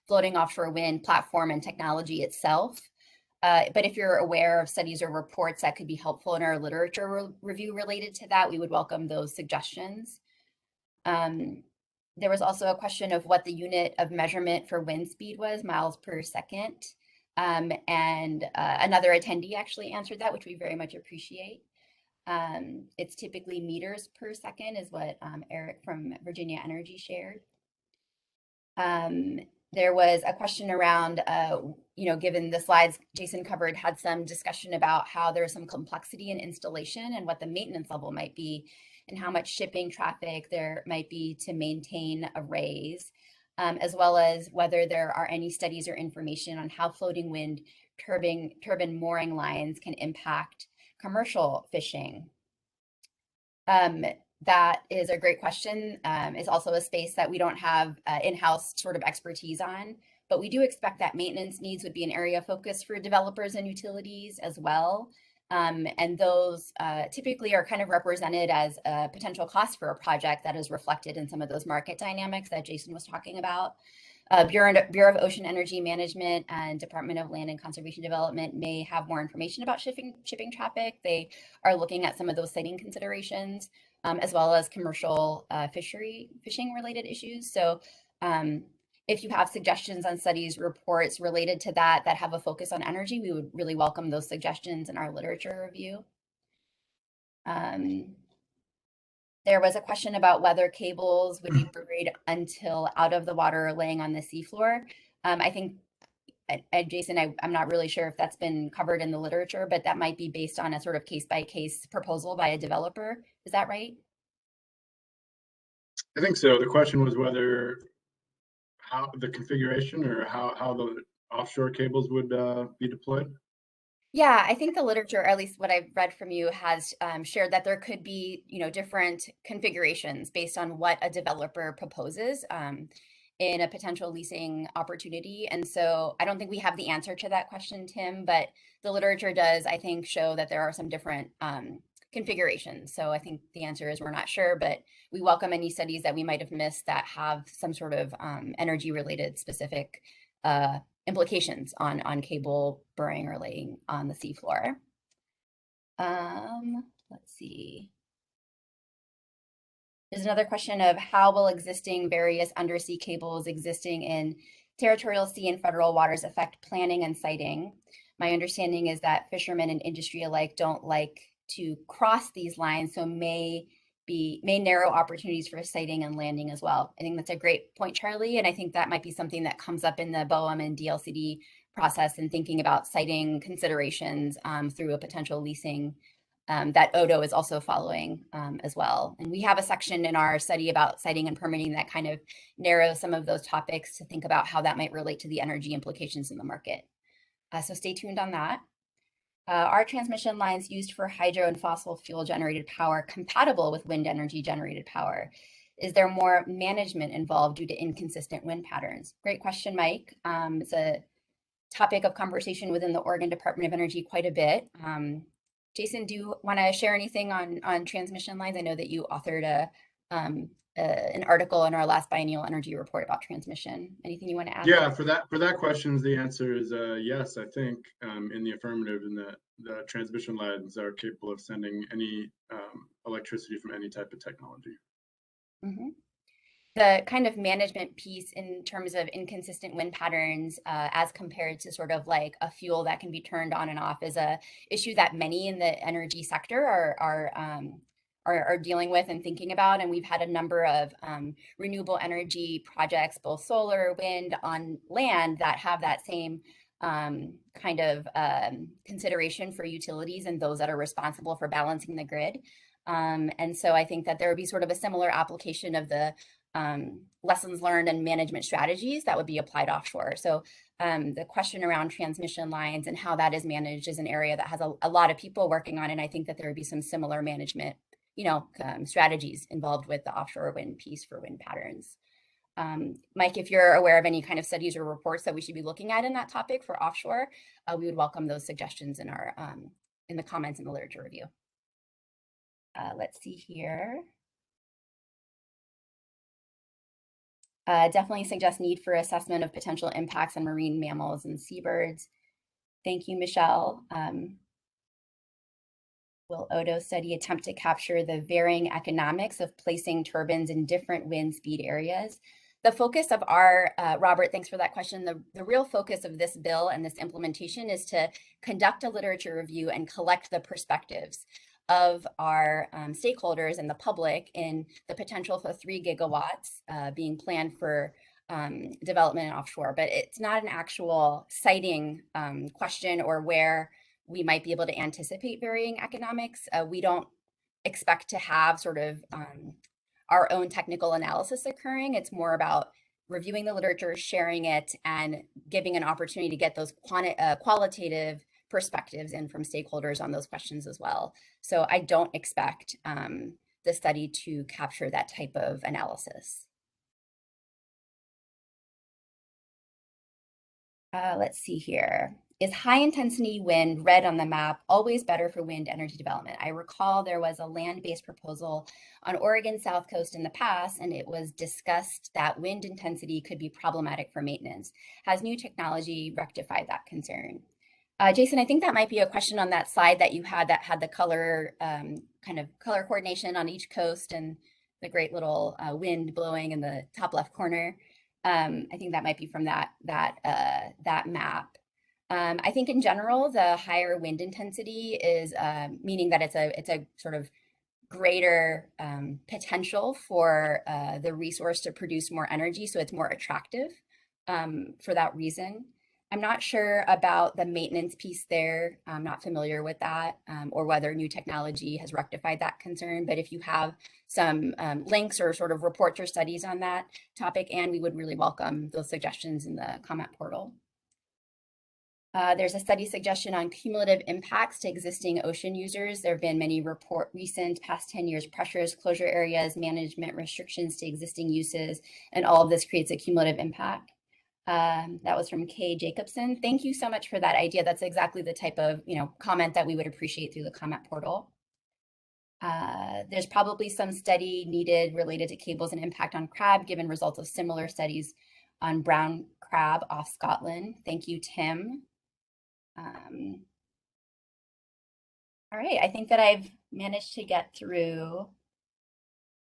Speaker 1: floating offshore wind platform and technology itself. But if you're aware of studies or reports that could be helpful in our literature review related to that, we would welcome those suggestions. There was also a question of what the unit of measurement for wind speed was, miles per second. Another attendee actually answered that, which we very much appreciate. It's typically meters per second is what Eric from Virginia Energy shared. There was a question around, given the slides Jason covered, had some discussion about how there's some complexity in installation and what the maintenance level might be and how much shipping traffic there might be to maintain arrays, as well as whether there are any studies or information on how floating wind turbine mooring lines can impact commercial fishing. That is a great question. It's also a space that we don't have in-house sort of expertise on, but we do expect that maintenance needs would be an area of focus for developers and utilities as well. And those typically are kind of represented as a potential cost for a project that is reflected in some of those market dynamics that Jason was talking about. Bureau of Ocean Energy Management and Department of Land and Conservation Development may have more information about shipping traffic. They are looking at some of those siting considerations, as well as commercial fishing related issues. So if you have suggestions on studies, reports related to that have a focus on energy, we would really welcome those suggestions in our literature review. There was a question about whether cables would be buried until out of the water or laying on the seafloor. I think, Jason, I'm not really sure if that's been covered in the literature, but that might be based on a sort of case-by-case proposal by a developer. Is that right?
Speaker 3: I think so. The question was whether how the configuration or how the offshore cables would be deployed.
Speaker 1: Yeah, I think the literature, or at least what I've read from you, has shared that there could be, different configurations based on what a developer proposes in a potential leasing opportunity. And so I don't think we have the answer to that question, Tim, but the literature does, I think, show that there are some different configurations. So I think the answer is we're not sure, but we welcome any studies that we might have missed that have some sort of energy-related specific implications on cable burying or laying on the seafloor. Let's see. There's another question of how will existing various undersea cables existing in territorial sea and federal waters affect planning and siting? My understanding is that fishermen and industry alike don't like to cross these lines, so may narrow opportunities for siting and landing as well. I think that's a great point, Charlie, and I think that might be something that comes up in the BOEM and DLCD process and thinking about siting considerations through a potential leasing that ODO is also following as well. And we have a section in our study about siting and permitting that kind of narrows some of those topics to think about how that might relate to the energy implications in the market. So stay tuned on that. Are transmission lines used for hydro and fossil fuel generated power compatible with wind energy generated power? Is there more management involved due to inconsistent wind patterns? Great question, Mike. It's a topic of conversation within the Oregon Department of Energy quite a bit. Jason, do you want to share anything on transmission lines? I know that you authored an article in our last biennial energy report about transmission. Anything you want to add
Speaker 3: Yeah,
Speaker 1: there?
Speaker 3: for that question, the answer is yes. I think in the affirmative, and the transmission lines are capable of sending any electricity from any type of technology.
Speaker 1: Mm-hmm. The kind of management piece in terms of inconsistent wind patterns as compared to sort of like a fuel that can be turned on and off is a issue that many in the energy sector are dealing with and thinking about. And we've had a number of renewable energy projects, both solar, wind on land, that have that same kind of consideration for utilities and those that are responsible for balancing the grid. And so I think that there would be sort of a similar application of the lessons learned and management strategies that would be applied offshore. So the question around transmission lines and how that is managed is an area that has a lot of people working on, and I think that there would be some similar management, strategies involved with the offshore wind piece for wind patterns. Mike, if you're aware of any kind of studies or reports that we should be looking at in that topic for offshore, we would welcome those suggestions in our in the comments in the literature review. Let's see here. Definitely suggest need for assessment of potential impacts on marine mammals and seabirds. Thank you, Michelle. Will Odo study attempt to capture the varying economics of placing turbines in different wind speed areas? The focus of our, Robert, thanks for that question. The real focus of this bill and this implementation is to conduct a literature review and collect the perspectives of our stakeholders and the public in the potential for 3 gigawatts being planned for development offshore. But it's not an actual siting question or where we might be able to anticipate varying economics. We don't expect to have sort of our own technical analysis occurring. It's more about reviewing the literature, sharing it, and giving an opportunity to get those qualitative perspectives in from stakeholders on those questions as well. So I don't expect the study to capture that type of analysis. Let's see here. Is high intensity wind, red on the map, always better for wind energy development? I recall there was a land-based proposal on Oregon's south coast in the past, and it was discussed that wind intensity could be problematic for maintenance. Has new technology rectified that concern? Jason, I think that might be a question on that slide that you had that had the color, kind of color coordination on each coast and the great little wind blowing in the top left corner. I think that might be from that map. I think in general, the higher wind intensity is meaning that it's a sort of greater potential for the resource to produce more energy, so it's more attractive for that reason. I'm not sure about the maintenance piece there. I'm not familiar with that, or whether new technology has rectified that concern. But if you have some links or sort of reports or studies on that topic, and we would really welcome those suggestions in the comment portal. There's a study suggestion on cumulative impacts to existing ocean users. There have been many recent past 10 years pressures, closure areas, management restrictions to existing uses, and all of this creates a cumulative impact. That was from Kay Jacobson. Thank you so much for that idea. That's exactly the type of comment that we would appreciate through the comment portal. There's probably some study needed related to cables and impact on crab, given results of similar studies on brown crab off Scotland. Thank you, Tim. All right, I think that I've managed to get through.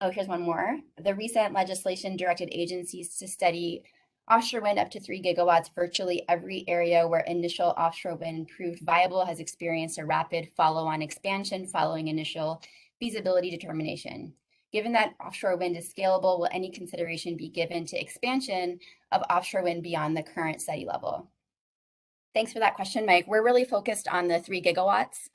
Speaker 1: Oh, here's one more. The recent legislation directed agencies to study offshore wind up to 3 gigawatts. Virtually every area where initial offshore wind proved viable has experienced a rapid follow-on expansion following initial feasibility determination. Given that offshore wind is scalable, will any consideration be given to expansion of offshore wind beyond the current study level? Thanks for that question, Mike. We're really focused on the 3 gigawatts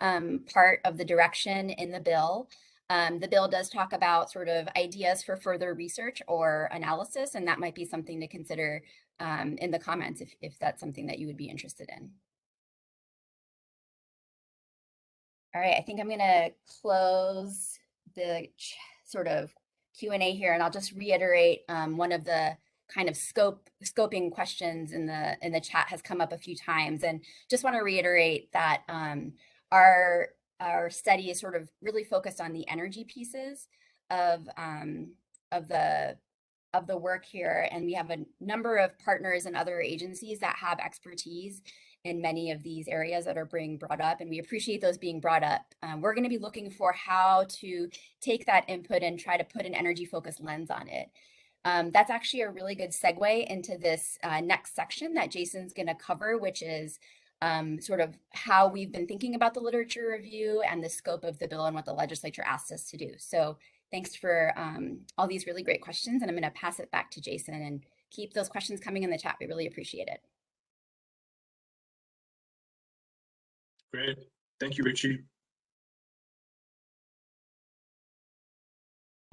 Speaker 1: part of the direction in the bill. The bill does talk about sort of ideas for further research or analysis, and that might be something to consider in the comments if that's something that you would be interested in. All right, I think I'm going to close the sort of Q&A here, and I'll just reiterate one of the kind of scoping questions in the chat has come up a few times, and just want to reiterate that our study is sort of really focused on the energy pieces of of the of the work here, and we have a number of partners and other agencies that have expertise in many of these areas that are being brought up, and we appreciate those being brought up. We're going to be looking for how to take that input and try to put an energy focused lens on it. That's actually a really good segue into this next section that Jason's going to cover, which is sort of how we've been thinking about the literature review and the scope of the bill and what the legislature asked us to do. So thanks for all these really great questions, and I'm going to pass it back to Jason, and keep those questions coming in the chat. We really appreciate it.
Speaker 3: Great. Thank you, Richie.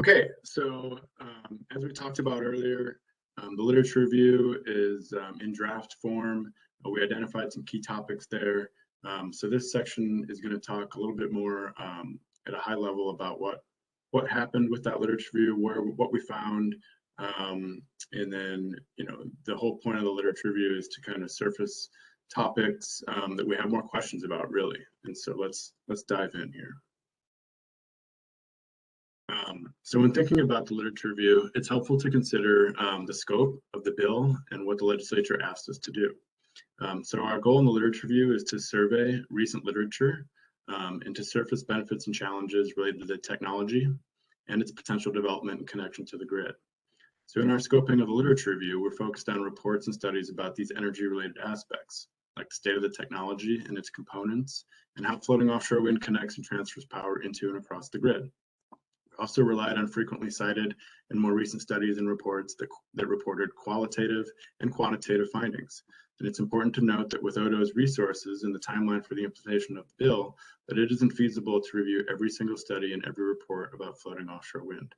Speaker 3: Okay, so as we talked about earlier, the literature review is in draft form. We identified some key topics there. So this section is going to talk a little bit more at a high level about what happened with that literature review, what we found, and then the whole point of the literature review is to kind of surface topics that we have more questions about, really. And so let's dive in here. So when thinking about the literature review, it's helpful to consider the scope of the bill and what the legislature asked us to do. So our goal in the literature review is to survey recent literature and to surface benefits and challenges related to the technology and its potential development and connection to the grid. So in our scoping of the literature review, we're focused on reports and studies about these energy-related aspects, like the state of the technology and its components, and how floating offshore wind connects and transfers power into and across the grid. We also relied on frequently cited and more recent studies and reports that reported qualitative and quantitative findings. And it's important to note that with ODO's resources and the timeline for the implementation of the bill, that it isn't feasible to review every single study and every report about floating offshore wind.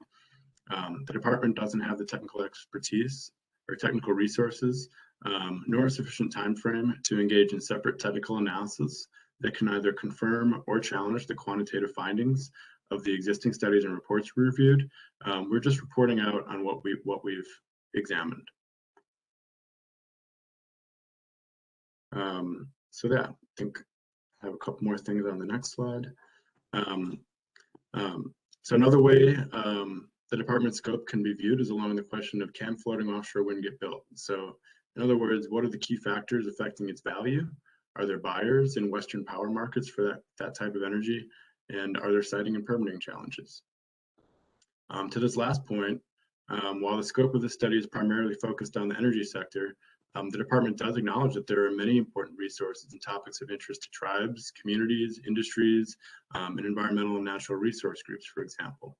Speaker 3: The department doesn't have the technical expertise or technical resources, nor a sufficient time frame to engage in separate technical analysis that can either confirm or challenge the quantitative findings of the existing studies and reports we reviewed. We're just reporting out on what we've examined. So yeah, I think I have a couple more things on the next slide. So another way the department scope can be viewed is along the question of, can floating offshore wind get built? So in other words, what are the key factors affecting its value? Are there buyers in Western power markets for that type of energy? And are there siting and permitting challenges? To this last point, while the scope of the study is primarily focused on the energy sector, the department does acknowledge that there are many important resources and topics of interest to tribes, communities, industries, and environmental and natural resource groups, for example.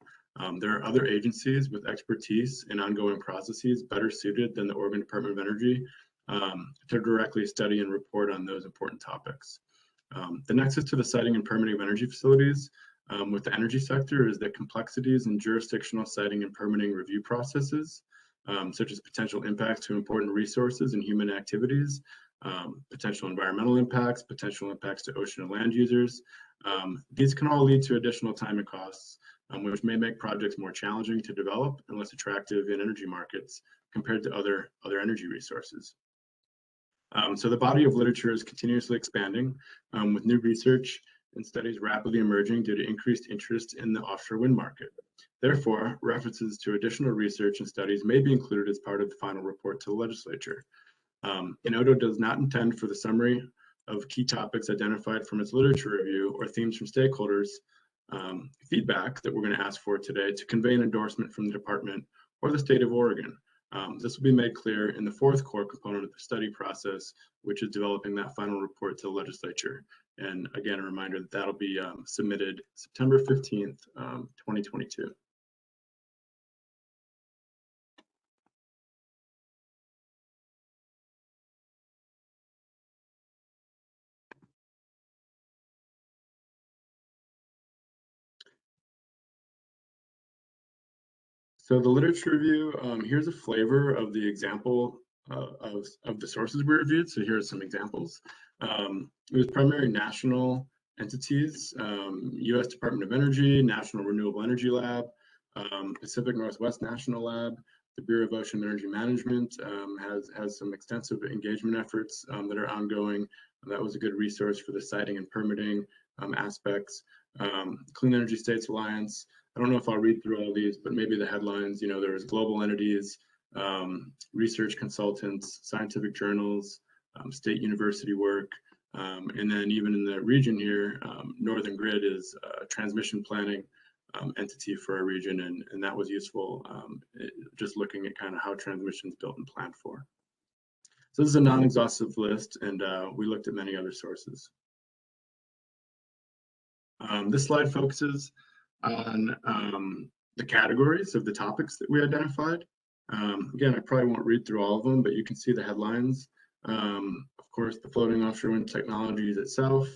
Speaker 3: There are other agencies with expertise in ongoing processes better suited than the Oregon Department of Energy to directly study and report on those important topics. The nexus to the siting and permitting of energy facilities with the energy sector is that complexities in jurisdictional siting and permitting review processes, such as potential impacts to important resources and human activities, potential environmental impacts, potential impacts to ocean and land users. These can all lead to additional time and costs, which may make projects more challenging to develop and less attractive in energy markets compared to other energy resources. So the body of literature is continuously expanding with new research and studies rapidly emerging due to increased interest in the offshore wind market. Therefore, references to additional research and studies may be included as part of the final report to the legislature. ODO does not intend for the summary of key topics identified from its literature review or themes from stakeholders feedback that we're going to ask for today to convey an endorsement from the department or the state of Oregon. This will be made clear in the fourth core component of the study process, which is developing that final report to the legislature. And again, a reminder that that'll be submitted September 15th, 2022. So the literature review, here's a flavor of the example of the sources we reviewed. So here are some examples. It was primarily national entities, U.S. Department of Energy, National Renewable Energy Lab, Pacific Northwest National Lab, the Bureau of Ocean Energy Management has some extensive engagement efforts that are ongoing. That was a good resource for the siting and permitting aspects. Clean Energy States Alliance. I don't know if I'll read through all these, but maybe the headlines, there was global entities, research consultants, scientific journals, state university work, and then even in the region here, Northern Grid is a transmission planning entity for our region, and that was useful, just looking at kind of how transmission is built and planned for. So this is a non-exhaustive list, and we looked at many other sources. This slide focuses on the categories of the topics that we identified. Again, I probably won't read through all of them, but you can see the headlines. Of course, the floating offshore wind technologies itself.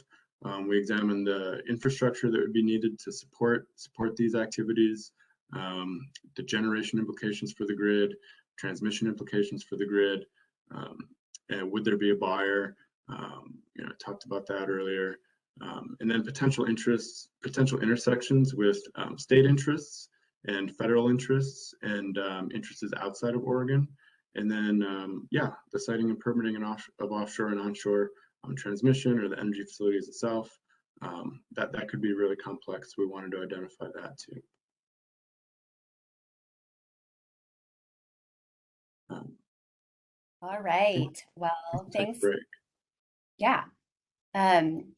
Speaker 3: We examined the infrastructure that would be needed to support these activities, the generation implications for the grid, transmission implications for the grid, and would there be a buyer? I talked about that earlier. And then potential intersections with state interests and federal interests and interests outside of Oregon. And then, the siting and permitting of offshore and onshore transmission or the energy facilities itself. That could be really complex. We wanted to identify that too.
Speaker 1: All right. Well, thanks.
Speaker 3: Break.
Speaker 1: Yeah.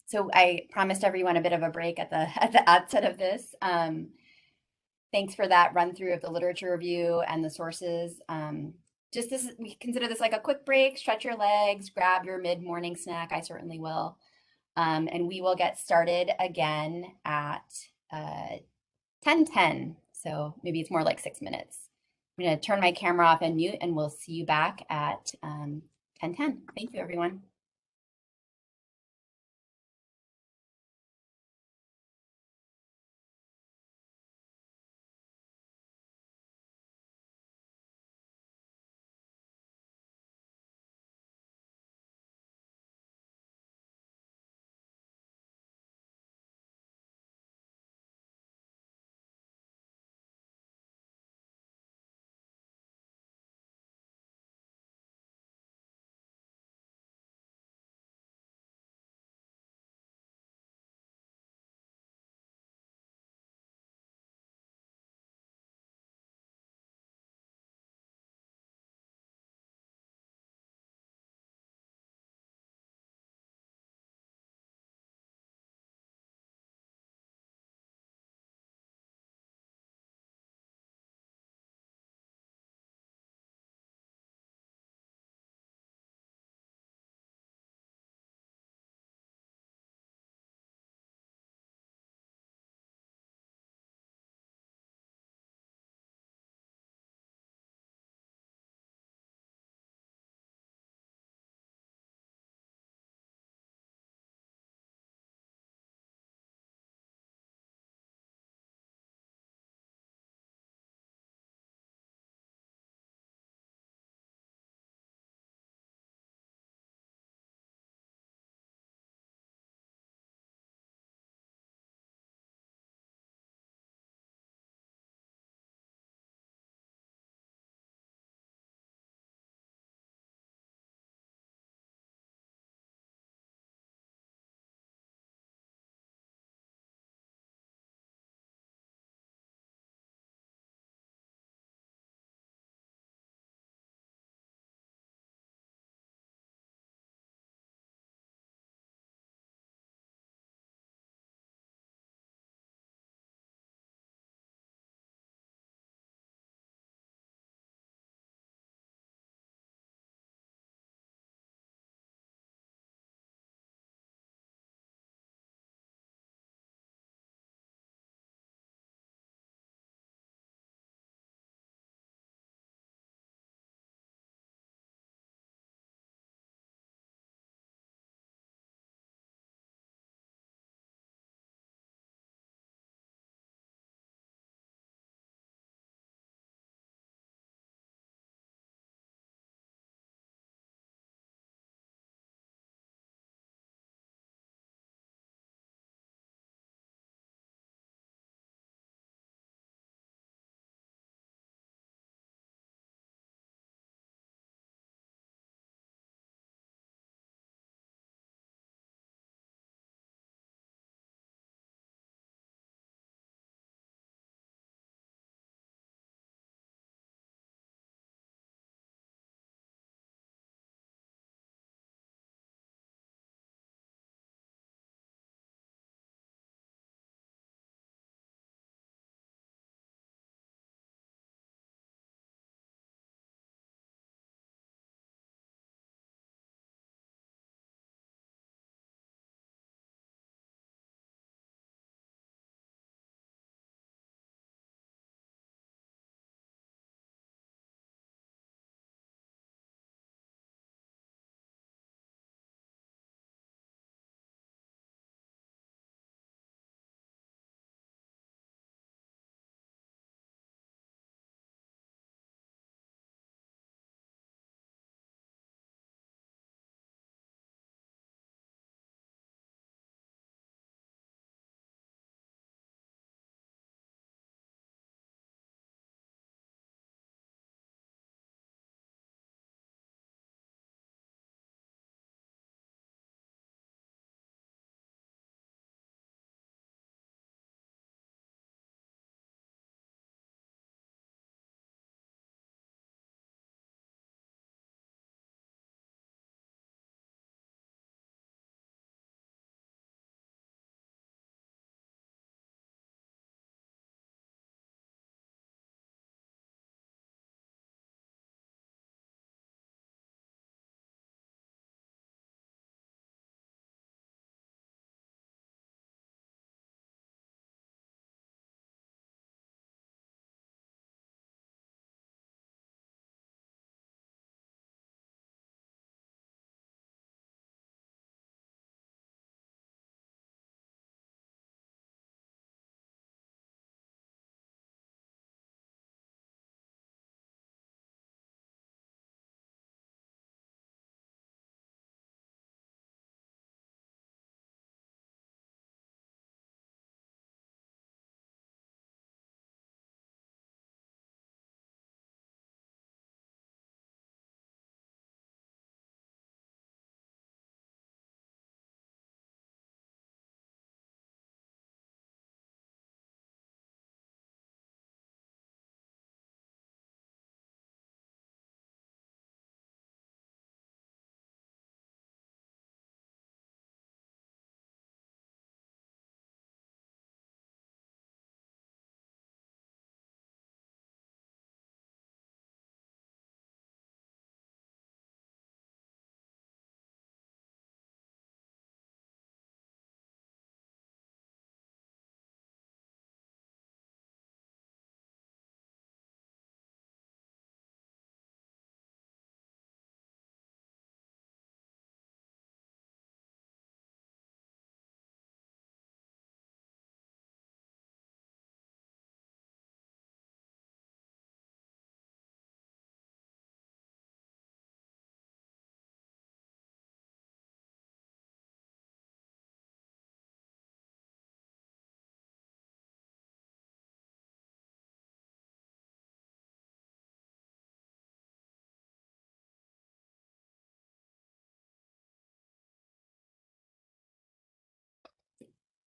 Speaker 1: So I promised everyone a bit of a break at the outset of this. Thanks for that run through of the literature review and the sources. We consider this like a quick break, stretch your legs, grab your mid-morning snack. I certainly will. And we will get started again at 10:10. So maybe it's more like 6 minutes. I'm going to turn my camera off and mute, and we'll see you back at 10:10. Thank you, everyone.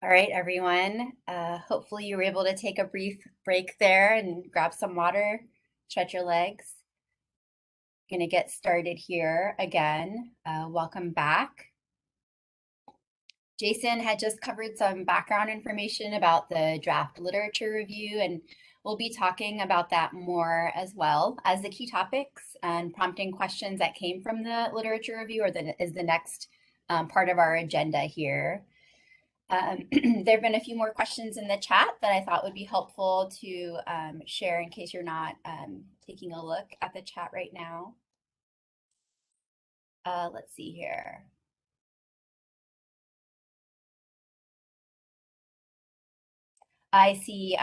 Speaker 1: All right, everyone. Hopefully you were able to take a brief break there and grab some water, stretch your legs. Going to get started here again. Welcome back. Jason had just covered some background information about the draft literature review, and we'll be talking about that more as well as the key topics and prompting questions that came from the literature review is the next part of our agenda here. There have been a few more questions in the chat that I thought would be helpful to share in case you're not taking a look at the chat right now. Let's see here. I see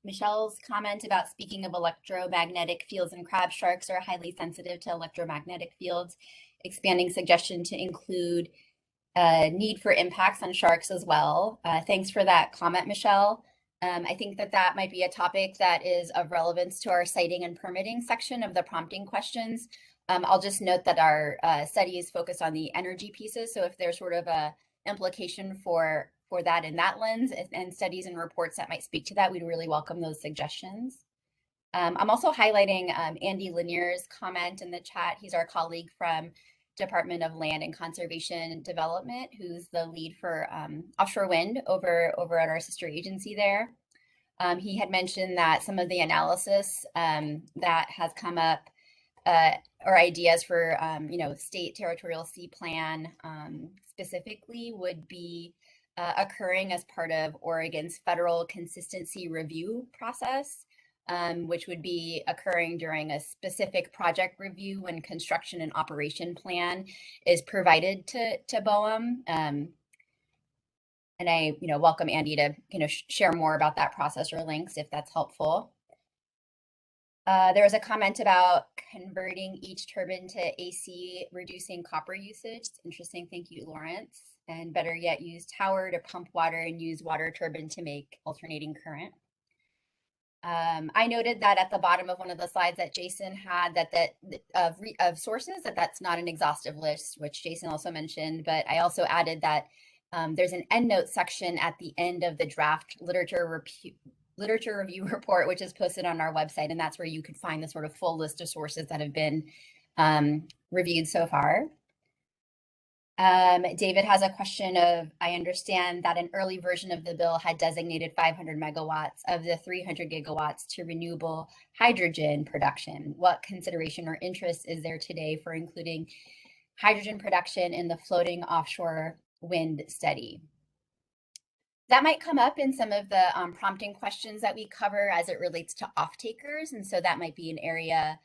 Speaker 1: Michelle's comment about speaking of electromagnetic fields, and crab sharks are highly sensitive to electromagnetic fields, expanding suggestion to include need for impacts on sharks as well. Thanks for that comment, Michelle. I think that might be a topic that is of relevance to our siting and permitting section of the prompting questions. I'll just note that our study is focused on the energy pieces. So if there's sort of a implication for that in that lens and studies and reports that might speak to that, we'd really welcome those suggestions. I'm also highlighting Andy Lanier's comment in the chat. He's our colleague from Department of Land and Conservation Development, who's the lead for offshore wind over at our sister agency there. He had mentioned that some of the analysis that has come up or ideas for state territorial sea plan specifically would be occurring as part of Oregon's federal consistency review process, which would be occurring during a specific project review when construction and operation plan is provided to BOEM. And I welcome Andy to share more about that process or links if that's helpful. There was a comment about converting each turbine to AC, reducing copper usage. It's interesting. Thank you, Lawrence. And better yet, use tower to pump water and use water turbine to make alternating current. I noted that at the bottom of one of the slides that Jason had of sources that's not an exhaustive list, which Jason also mentioned, but I also added that there's an endnote section at the end of the draft literature review report, which is posted on our website, and that's where you could find the sort of full list of sources that have been reviewed so far. David has a question of, I understand that an early version of the bill had designated 500 megawatts of the 300 gigawatts to renewable hydrogen production. What consideration or interest is there today for including hydrogen production in the floating offshore wind study? That might come up in some of the prompting questions that we cover as it relates to off-takers. And so that might be an area,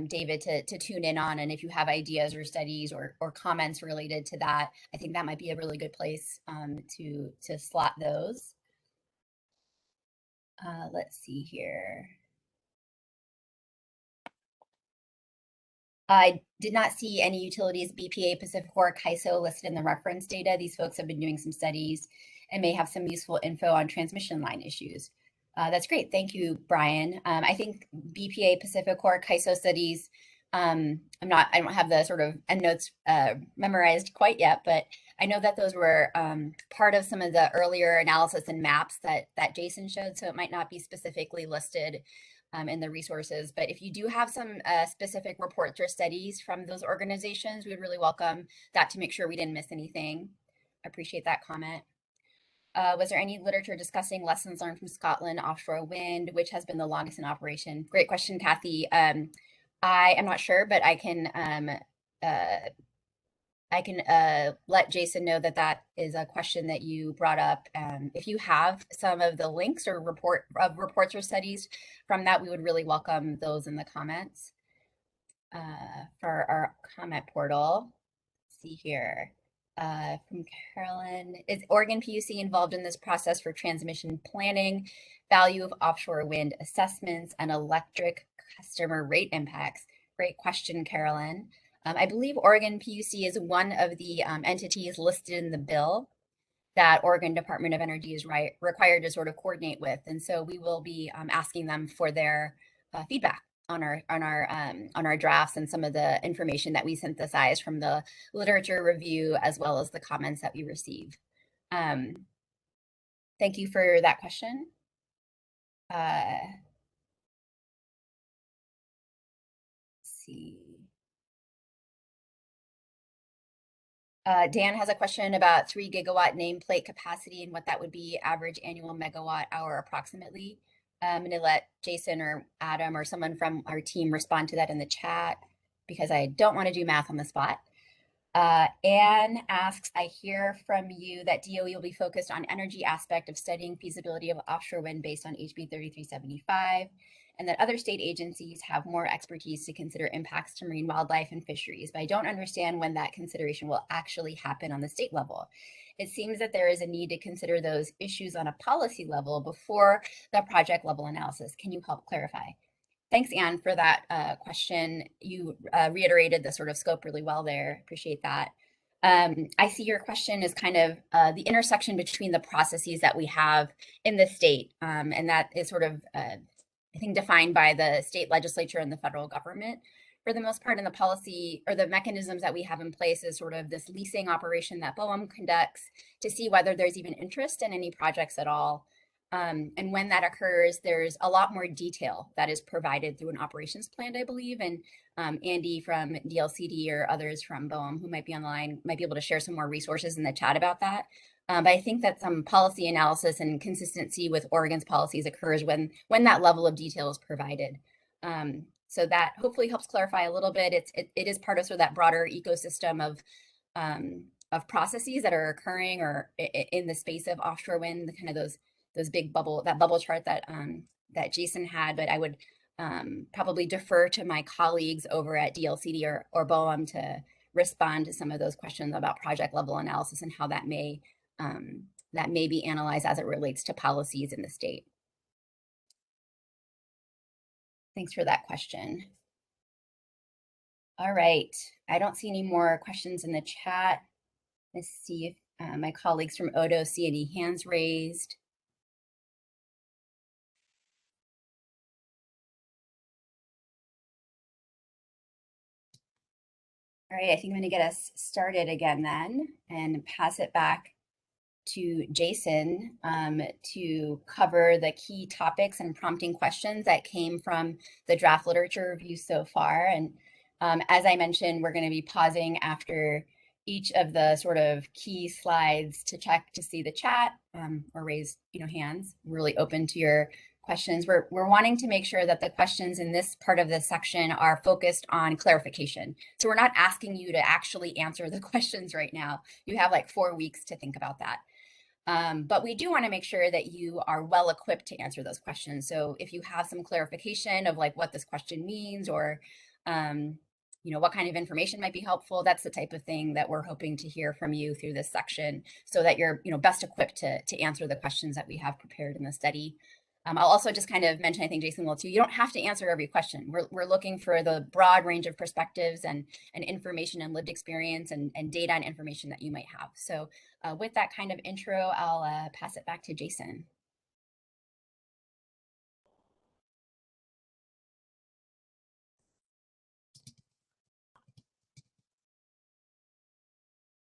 Speaker 1: David, to tune in on. And if you have ideas or studies or comments related to that, I think that might be a really good place to slot those. Let's see here. I did not see any utilities, BPA, Pacific or CAISO listed in the reference data. These folks have been doing some studies and may have some useful info on transmission line issues. That's great. Thank you, Brian. I think BPA, Pacific or CAISO studies, I don't have the sort of endnotes memorized quite yet, but I know that those were part of some of the earlier analysis and maps that Jason showed, so it might not be specifically listed in the resources. But if you do have some specific reports or studies from those organizations, we would really welcome that to make sure we didn't miss anything. I appreciate that comment. Was there any literature discussing lessons learned from Scotland offshore wind, which has been the longest in operation? Great question, Kathy. I am not sure, but I can let Jason know that is a question that you brought up. If you have some of the links or reports or studies from that, we would really welcome those in the comments for our comment portal. Let's see here. From Carolyn, is Oregon PUC involved in this process for transmission planning, value of offshore wind assessments, and electric customer rate impacts? Great question, Carolyn. I believe Oregon PUC is one of the entities listed in the bill that Oregon Department of Energy is required to sort of coordinate with. And so we will be asking them for their feedback on our drafts and some of the information that we synthesize from the literature review, as well as the comments that we receive. Thank you for that question. Let's see. Dan has a question about 3 gigawatt nameplate capacity and what that would be average annual megawatt hour approximately. I'm going to let Jason or Adam or someone from our team respond to that in the chat because I don't want to do math on the spot. Anne asks, I hear from you that DOE will be focused on energy aspect of studying feasibility of offshore wind based on HB 3375, and that other state agencies have more expertise to consider impacts to marine wildlife and fisheries, but I don't understand when that consideration will actually happen on the state level. It seems that there is a need to consider those issues on a policy level before the project level analysis. Can you help clarify? Thanks, Anne, for that question. You reiterated the sort of scope really well there. Appreciate that. I see your question is kind of the intersection between the processes that we have in the state, and that is sort of, I think, defined by the state legislature and the federal government. For the most part, in the policy or the mechanisms that we have in place is sort of this leasing operation that BOEM conducts to see whether there's even interest in any projects at all. And when that occurs, there's a lot more detail that is provided through an operations plan, I believe. And Andy from DLCD or others from BOEM who might be online might be able to share some more resources in the chat about that. But I think that some policy analysis and consistency with Oregon's policies occurs when that level of detail is provided. So that hopefully helps clarify a little bit. It is part of sort of that broader ecosystem of processes that are occurring or in the space of offshore wind, the kind of those big bubble chart that that Jason had, but I would probably defer to my colleagues over at DLCD or BOEM to respond to some of those questions about project level analysis and how that may be analyzed as it relates to policies in the state. Thanks for that question. All right, I don't see any more questions in the chat. Let's see if my colleagues from Odo see any hands raised. All right, I think I'm going to get us started again then and pass it back to Jason to cover the key topics and prompting questions that came from the draft literature review so far. And as I mentioned, we're going to be pausing after each of the sort of key slides to check to see the chat or raise hands. We're really open to your questions. We're wanting to make sure that the questions in this part of the section are focused on clarification. So we're not asking you to actually answer the questions right now. You have like 4 weeks to think about that. But we do want to make sure that you are well equipped to answer those questions. So if you have some clarification of like what this question means or what kind of information might be helpful, that's the type of thing that we're hoping to hear from you through this section so that you're best equipped to answer the questions that we have prepared in the study. I'll also just kind of mention, I think Jason will too, you don't have to answer every question. We're looking for the broad range of perspectives and information and lived experience and data and information that you might have. So with that kind of intro, I'll pass it back to Jason.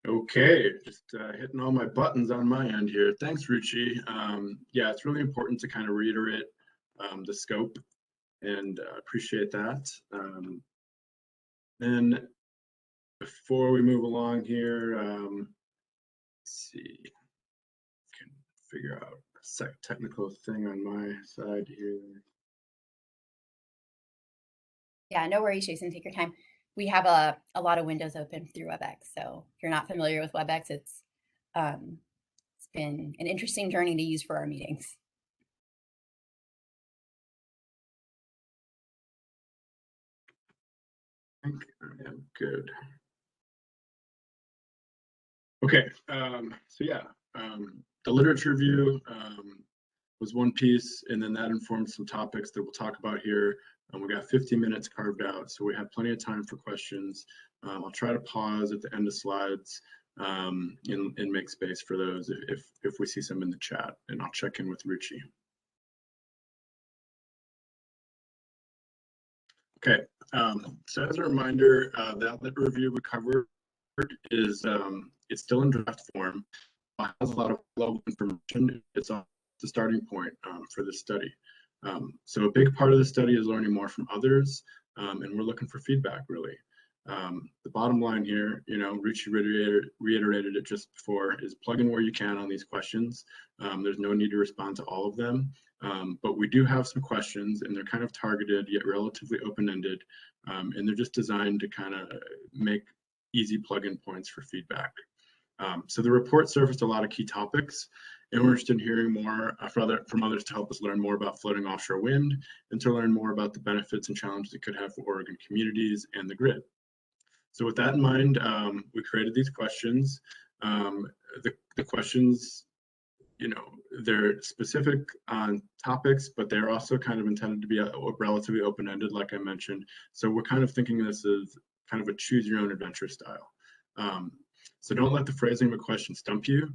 Speaker 3: Okay, just hitting all my buttons on my end here. Thanks, Ruchi. Yeah, it's really important to kind of reiterate the scope and appreciate that. Then before we move along here, let's see, can figure out a technical thing on my side here.
Speaker 1: Yeah, no worries, Jason, take your time. We have a lot of windows open through WebEx. So if you're not familiar with WebEx, it's been an interesting journey to use for our meetings.
Speaker 3: I think I am good. Okay, so yeah, the literature review was one piece, and then that informed some topics that we'll talk about here. We got 15 minutes carved out, so we have plenty of time for questions. I'll try to pause at the end of slides and make space for those if we see some in the chat, and I'll check in with Ruchi. Okay, so as a reminder, that review we covered is it's still in draft form. has a lot of global information. It's the starting point for this study. So a big part of the study is learning more from others, and we're looking for feedback, really. The bottom line here, Ruchi reiterated it just before, is plug in where you can on these questions. There's no need to respond to all of them, but we do have some questions, and they're kind of targeted yet relatively open-ended, and they're just designed to kind of make easy plug-in points for feedback. So the report surfaced a lot of key topics, and we're interested in hearing more from others to help us learn more about floating offshore wind and to learn more about the benefits and challenges it could have for Oregon communities and the grid. So with that in mind, we created these questions. The questions, they're specific on topics, but they're also kind of intended to be relatively open-ended, like I mentioned. So we're kind of thinking this as kind of a choose your own adventure style. So don't let the phrasing of a question stump you.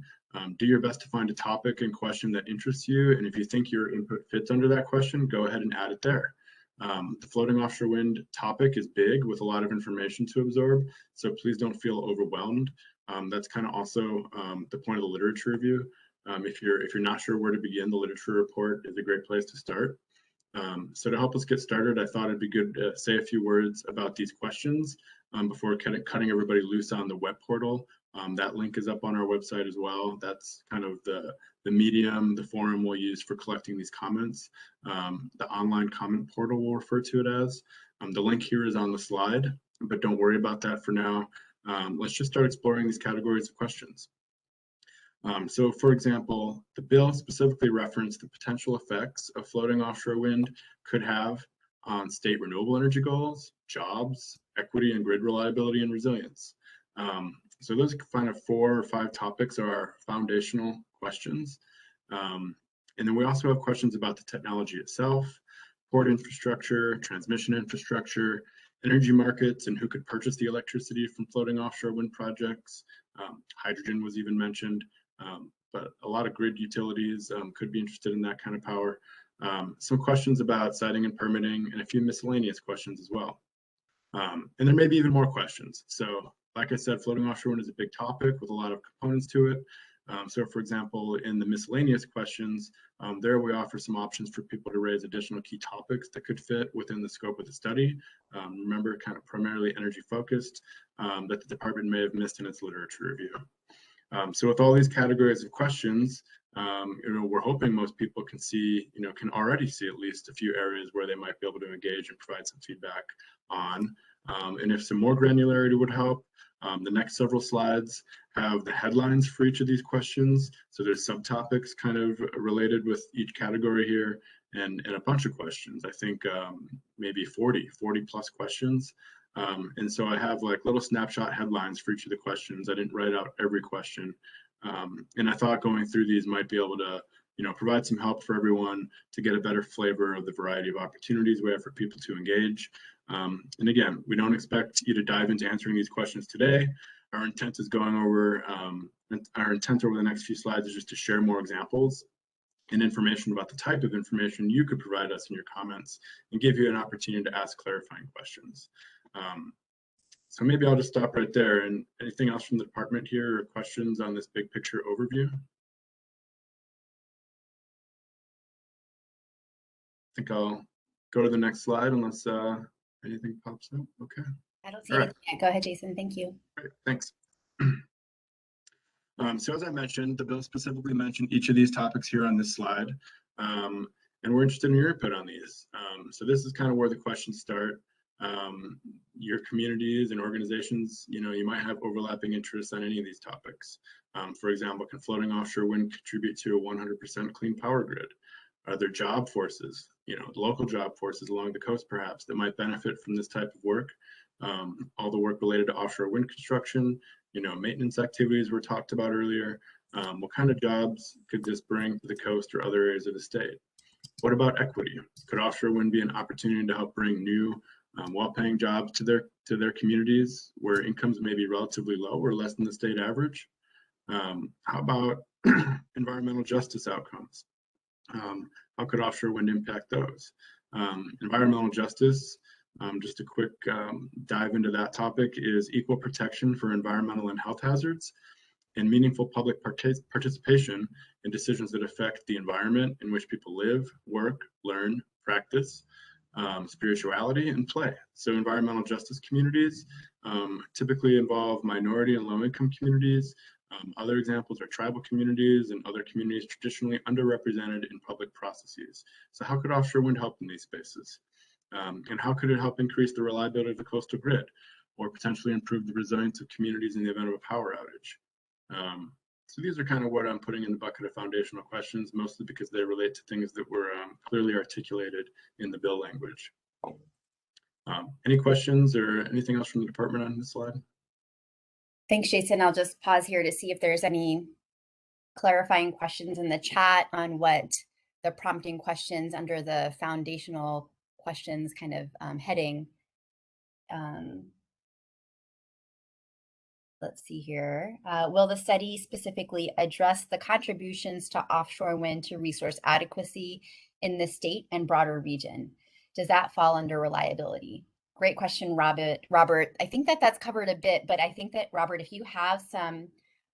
Speaker 3: Do your best to find a topic and question that interests you. And if you think your input fits under that question, go ahead and add it there. The floating offshore wind topic is big with a lot of information to absorb, so please don't feel overwhelmed. That's kind of also the point of the literature review. If you're not sure where to begin, the literature report is a great place to start. So to help us get started, I thought it'd be good to say a few words about these questions before cutting everybody loose on the web portal. That link is up on our website as well. That's kind of the medium, the forum we'll use for collecting these comments. The online comment portal we'll refer to it as. The link here is on the slide, but don't worry about that for now. Let's just start exploring these categories of questions. So for example, the bill specifically referenced the potential effects of floating offshore wind could have on state renewable energy goals, jobs, equity and grid reliability and resilience. So those kind of 4 or 5 topics are our foundational questions. And then we also have questions about the technology itself, port infrastructure, transmission infrastructure, energy markets, and who could purchase the electricity from floating offshore wind projects. Hydrogen was even mentioned, but a lot of grid utilities could be interested in that kind of power. Some questions about siting and permitting, and a few miscellaneous questions as well. And there may be even more questions. So like I said, floating offshore wind is a big topic with a lot of components to it. So for example, in the miscellaneous questions, there we offer some options for people to raise additional key topics that could fit within the scope of the study. Remember, kind of primarily energy focused, that the department may have missed in its literature review. So with all these categories of questions, we're hoping most people can already see at least a few areas where they might be able to engage and provide some feedback on. And if some more granularity would help, the next several slides have the headlines for each of these questions. So there's subtopics kind of related with each category here, and a bunch of questions. I think maybe 40 plus questions. And so I have like little snapshot headlines for each of the questions. I didn't write out every question. And I thought going through these might be able to provide some help for everyone to get a better flavor of the variety of opportunities we have for people to engage. And again, we don't expect you to dive into answering these questions today. Our intent over the next few slides is just to share more examples and information about the type of information you could provide us in your comments and give you an opportunity to ask clarifying questions. So maybe I'll just stop right there. And anything else from the department here or questions on this big picture overview? I think I'll go to the next slide unless anything pops up. Okay.
Speaker 1: I don't see anything yet. Go ahead, Jason. Thank you.
Speaker 3: Great, thanks. So as I mentioned, the bill specifically mentioned each of these topics here on this slide, and we're interested in your input on these. So this is kind of where the questions start. Your communities and organizations, you might have overlapping interests on any of these topics. For example, can floating offshore wind contribute to a 100% clean power grid? Are there job forces, local job forces along the coast perhaps, that might benefit from this type of work? All the work related to offshore wind construction, maintenance activities were talked about earlier. What kind of jobs could this bring to the coast or other areas of the state? What about equity? Could offshore wind be an opportunity to help bring new, well-paying jobs to their communities where incomes may be relatively low or less than the state average? How about environmental justice outcomes? How could offshore wind impact those? Environmental justice, just a quick dive into that topic, is equal protection for environmental and health hazards. and meaningful public participation in decisions that affect the environment in which people live, work, learn, practice, spirituality, and play. So environmental justice communities typically involve minority and low-income communities. Other examples are tribal communities and other communities traditionally underrepresented in public processes. So how could offshore wind help in these spaces? And how could it help increase the reliability of the coastal grid or potentially improve the resilience of communities in the event of a power outage? So these are kind of what I'm putting in the bucket of foundational questions, mostly because they relate to things that were clearly articulated in the bill language. Any questions or anything else from the department on this slide?
Speaker 1: Thanks, Jason. I'll just pause here to see if there's any clarifying questions in the chat on what the prompting questions under the foundational questions kind of heading. Let's see here. Will the study specifically address the contributions to offshore wind to resource adequacy in the state and broader region? Does that fall under reliability? Great question, Robert. I think that that's covered a bit, but I think that, Robert, if you have some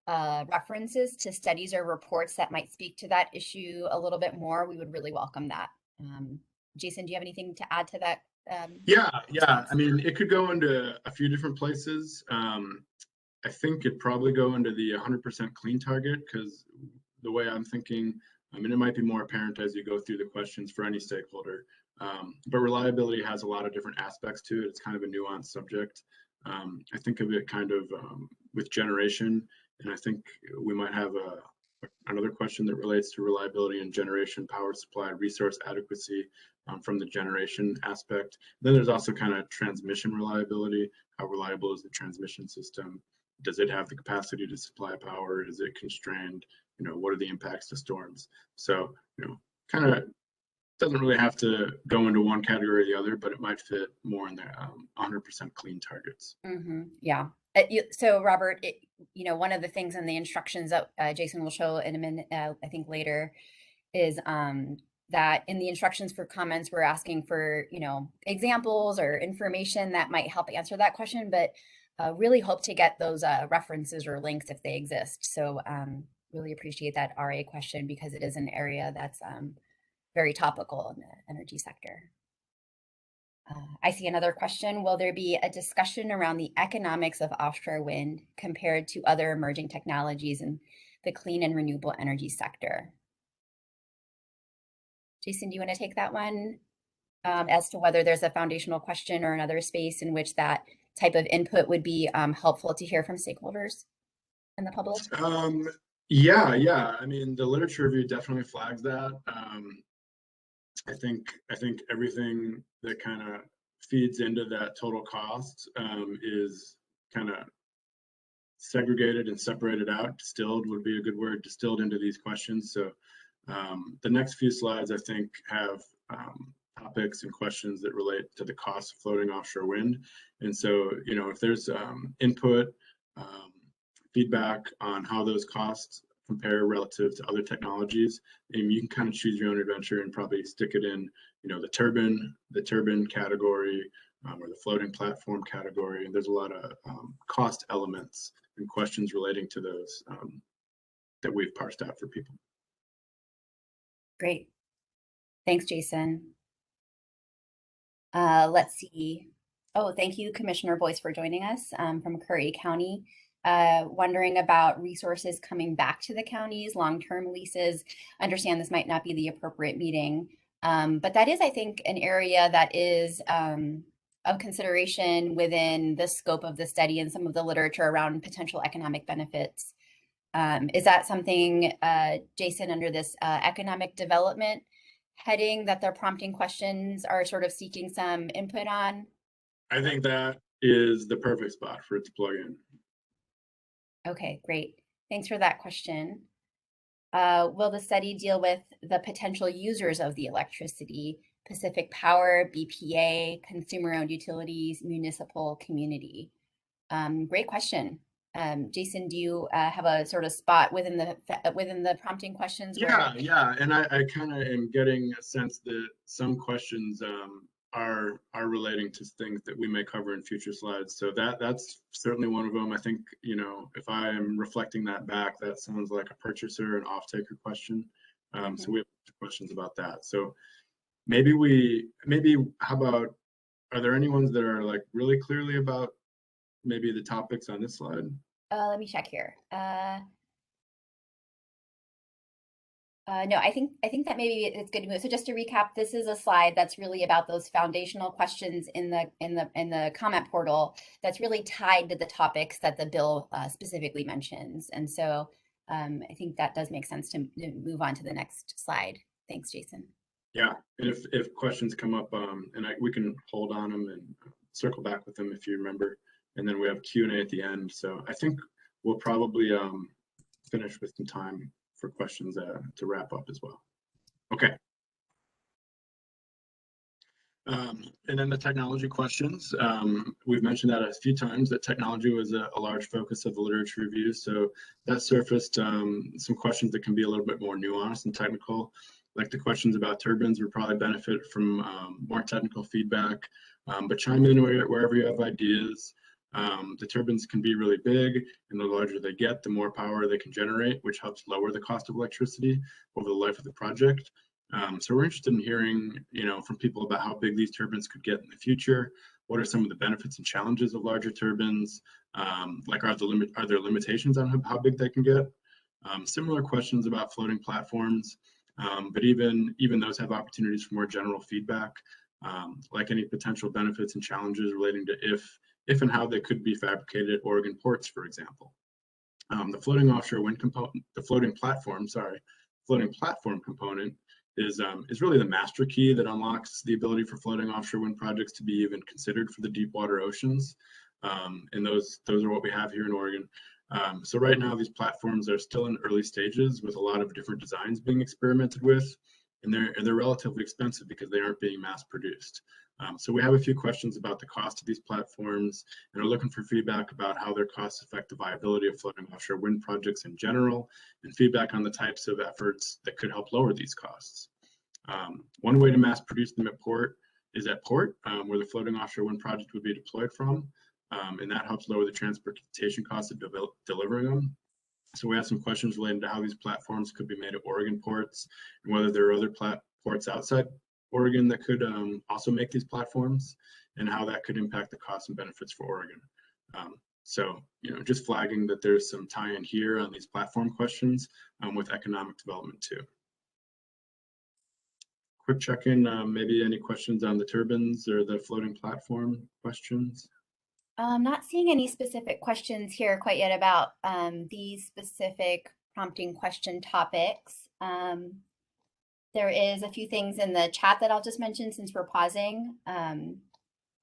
Speaker 1: references to studies or reports that might speak to that issue a little bit more, we would really welcome that. Jason, do you have anything to add to that?
Speaker 3: Yeah. I mean, it could go into a few different places. I think it'd probably go into the 100% clean target, because the way I'm thinking, I mean, it might be more apparent as you go through the questions for any stakeholder, but reliability has a lot of different aspects to it. It's kind of a nuanced subject. I think of it kind of with generation, and I think we might have another question that relates to reliability and generation, power supply, resource adequacy from the generation aspect. Then there's also kind of transmission reliability. How reliable is the transmission system? Does it have the capacity to supply power? Is it constrained? You know, what are the impacts to storms? So, you know, kind of doesn't really have to go into one category or the other, but it might fit more in the 100% clean targets.
Speaker 1: Yeah. So Robert, you know, one of the things in the instructions that Jason will show in a minute, I think later, is that in the instructions for comments, we're asking for, you know, examples or information that might help answer that question, but really hope to get those references or links if they exist. So really appreciate that RA question, because it is an area that's very topical in the energy sector. I see another question. Will there be a discussion around the economics of offshore wind compared to other emerging technologies in the clean and renewable energy sector? Jason, do you want to take that one as to whether there's a foundational question or another space in which that type of input would be helpful to hear from stakeholders and the public?
Speaker 3: Yeah. I mean, the literature review definitely flags that. I think everything that kind of feeds into that total cost is kind of segregated and separated out. Distilled would be a good word, distilled into these questions. So the next few slides, I think, have topics and questions that relate to the cost of floating offshore wind. And so, you know, if there's input, feedback on how those costs compare relative to other technologies, and you can kind of choose your own adventure and probably stick it in, you know, the turbine category or the floating platform category. And there's a lot of cost elements and questions relating to those that we've parsed out for people.
Speaker 1: Great. Thanks, Jason. Let's see. Oh, thank you, Commissioner Boyce, for joining us from Curry County. Wondering about resources coming back to the counties, long-term leases. Understand this might not be the appropriate meeting, but that is, I think, an area that is of consideration within the scope of the study and some of the literature around potential economic benefits. Is that something, Jason, under this economic development heading that they're prompting questions are sort of seeking some input on?
Speaker 3: I think that is the perfect spot for it to plug in.
Speaker 1: Okay, great. Thanks for that question. Will the study deal with the potential users of the electricity, Pacific Power, BPA, consumer-owned utilities, municipal, community? Great question. Jason, do you have a sort of spot within the prompting questions?
Speaker 3: Yeah, and I kind of am getting a sense that some questions are relating to things that we may cover in future slides. So that's certainly one of them. I think, you know, if I am reflecting that back, that sounds like a purchaser and off-taker question. So we have questions about that. So maybe how about, are there any ones that are like really clearly about maybe the topics on this slide?
Speaker 1: Let me check here. No, I think that maybe it's good to move. So just to recap, this is a slide that's really about those foundational questions in the comment portal that's really tied to the topics that the bill specifically mentions. And so I think that does make sense to move on to the next slide. Thanks, Jason.
Speaker 3: Yeah, and if questions come up, and we can hold on them and circle back with them if you remember, and then we have Q&A at the end. So I think we'll probably finish with some time for questions to wrap up as well. Okay. And then the technology questions. We've mentioned that a few times, that technology was a large focus of the literature review. So that surfaced some questions that can be a little bit more nuanced and technical. Like the questions about turbines would probably benefit from more technical feedback, but chime in wherever you have ideas. The turbines can be really big, and the larger they get, the more power they can generate, which helps lower the cost of electricity over the life of the project. So we're interested in hearing, you know, from people about how big these turbines could get in the future. What are some of the benefits and challenges of larger turbines? Like, are there limitations on how big they can get? Similar questions about floating platforms, but even those have opportunities for more general feedback, like any potential benefits and challenges relating to if and how they could be fabricated at Oregon ports, for example. The floating offshore wind component, the floating platform component is really the master key that unlocks the ability for floating offshore wind projects to be even considered for the deep water oceans. And those are what we have here in Oregon. So right now, these platforms are still in early stages with a lot of different designs being experimented with, and they're relatively expensive because they aren't being mass produced. So we have a few questions about the cost of these platforms, and are looking for feedback about how their costs affect the viability of floating offshore wind projects in general, and feedback on the types of efforts that could help lower these costs. One way to mass produce them is at port, where the floating offshore wind project would be deployed from, and that helps lower the transportation costs of delivering them. So we have some questions related to how these platforms could be made at Oregon ports, and whether there are other ports outside Oregon that could also make these platforms, and how that could impact the costs and benefits for Oregon. So, you know, just flagging that there's some tie-in here on these platform questions with economic development too. Quick check-in, maybe any questions on the turbines or the floating platform questions?
Speaker 1: I'm not seeing any specific questions here quite yet about these specific prompting question topics. There is a few things in the chat that I'll just mention since we're pausing.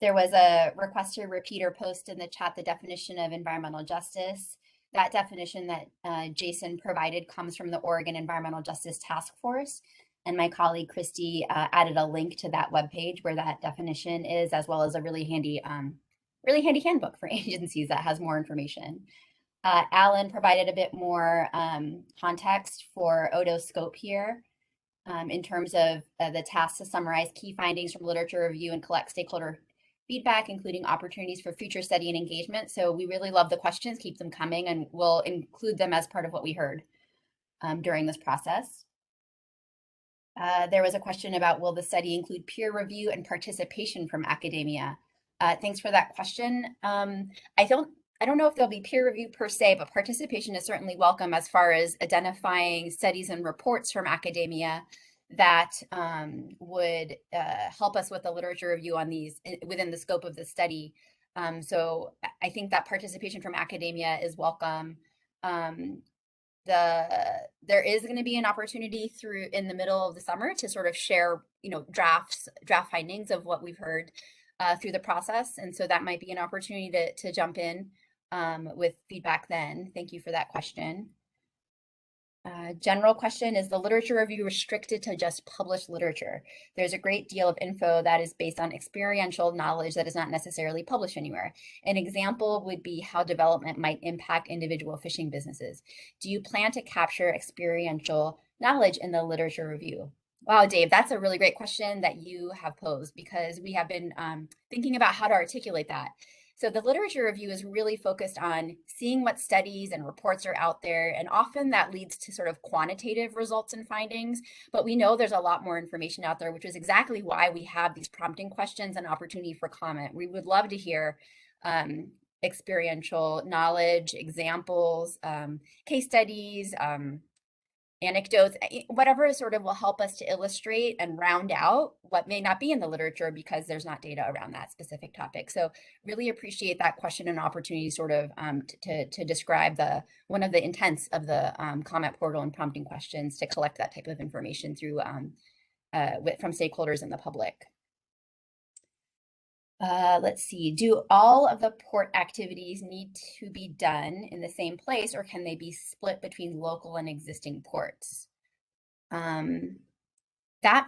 Speaker 1: There was a request to repeat or post in the chat the definition of environmental justice. That definition that Jason provided comes from the Oregon Environmental Justice Task Force. And my colleague Christy added a link to that webpage where that definition is, as well as a really handy handbook for agencies that has more information. Alan provided a bit more context for Odo's scope here. In terms of the task to summarize key findings from literature review and collect stakeholder feedback, including opportunities for future study and engagement. So we really love the questions, keep them coming, and we'll include them as part of what we heard during this process. There was a question about, will the study include peer review and participation from academia? Thanks for that question. I don't know if there'll be peer review per se, but participation is certainly welcome as far as identifying studies and reports from academia that would help us with the literature review on these within the scope of the study. So I think that participation from academia is welcome. There is going to be an opportunity in the middle of the summer to sort of share, you know, draft findings of what we've heard through the process. And so that might be an opportunity to jump in with feedback then. Thank you for that question. General question, is the literature review restricted to just published literature? There's a great deal of info that is based on experiential knowledge that is not necessarily published anywhere. An example would be how development might impact individual fishing businesses. Do you plan to capture experiential knowledge in the literature review? Wow, Dave, that's a really great question that you have posed because we have been thinking about how to articulate that. So the literature review is really focused on seeing what studies and reports are out there, and often that leads to sort of quantitative results and findings. But we know there's a lot more information out there, which is exactly why we have these prompting questions and opportunity for comment. We would love to hear experiential knowledge, examples, case studies, anecdotes, whatever sort of will help us to illustrate and round out what may not be in the literature because there's not data around that specific topic. So really appreciate that question and opportunity sort of to describe one of the intents of the comment portal and prompting questions to collect that type of information through from stakeholders and the public. Let's see, do all of the port activities need to be done in the same place or can they be split between local and existing ports? That,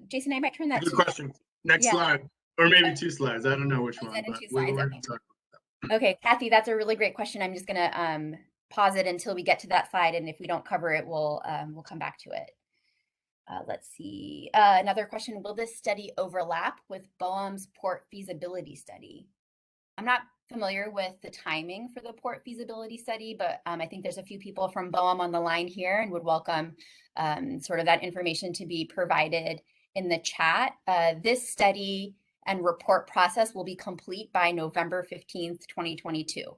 Speaker 1: Jason, I might turn that
Speaker 3: Good
Speaker 1: to you.
Speaker 3: question. Next
Speaker 1: Yeah.
Speaker 3: slide, or maybe two slides. I don't know which
Speaker 1: Is
Speaker 3: one,
Speaker 1: that in
Speaker 3: but
Speaker 1: two
Speaker 3: we're
Speaker 1: slides?
Speaker 3: going
Speaker 1: Okay.
Speaker 3: to talk.
Speaker 1: Okay, Kathy, that's a really great question. I'm just gonna pause it until we get to that slide, and if we don't cover it, we'll come back to it. Let's see. Another question, will this study overlap with BOEM's port feasibility study? I'm not familiar with the timing for the port feasibility study, but I think there's a few people from BOEM on the line here and would welcome sort of that information to be provided in the chat. This study and report process will be complete by November 15th, 2022.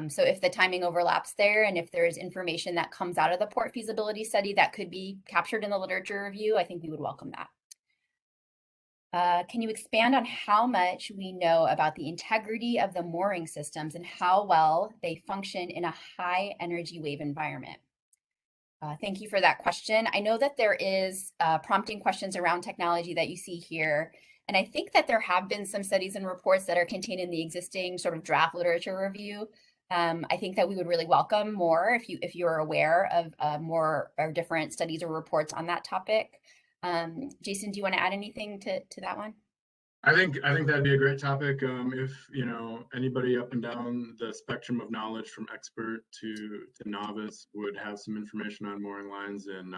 Speaker 1: So if the timing overlaps there and if there's information that comes out of the port feasibility study that could be captured in the literature review, I think we would welcome that. Can you expand on how much we know about the integrity of the mooring systems and how well they function in a high energy wave environment? Thank you for that question. I know that there is prompting questions around technology that you see here. And I think that there have been some studies and reports that are contained in the existing sort of draft literature review. I think that we would really welcome more if you're aware of more or different studies or reports on that topic. Jason, do you want to add anything to that one?
Speaker 3: I think that'd be a great topic. If anybody up and down the spectrum of knowledge, from expert to novice, would have some information on mooring lines and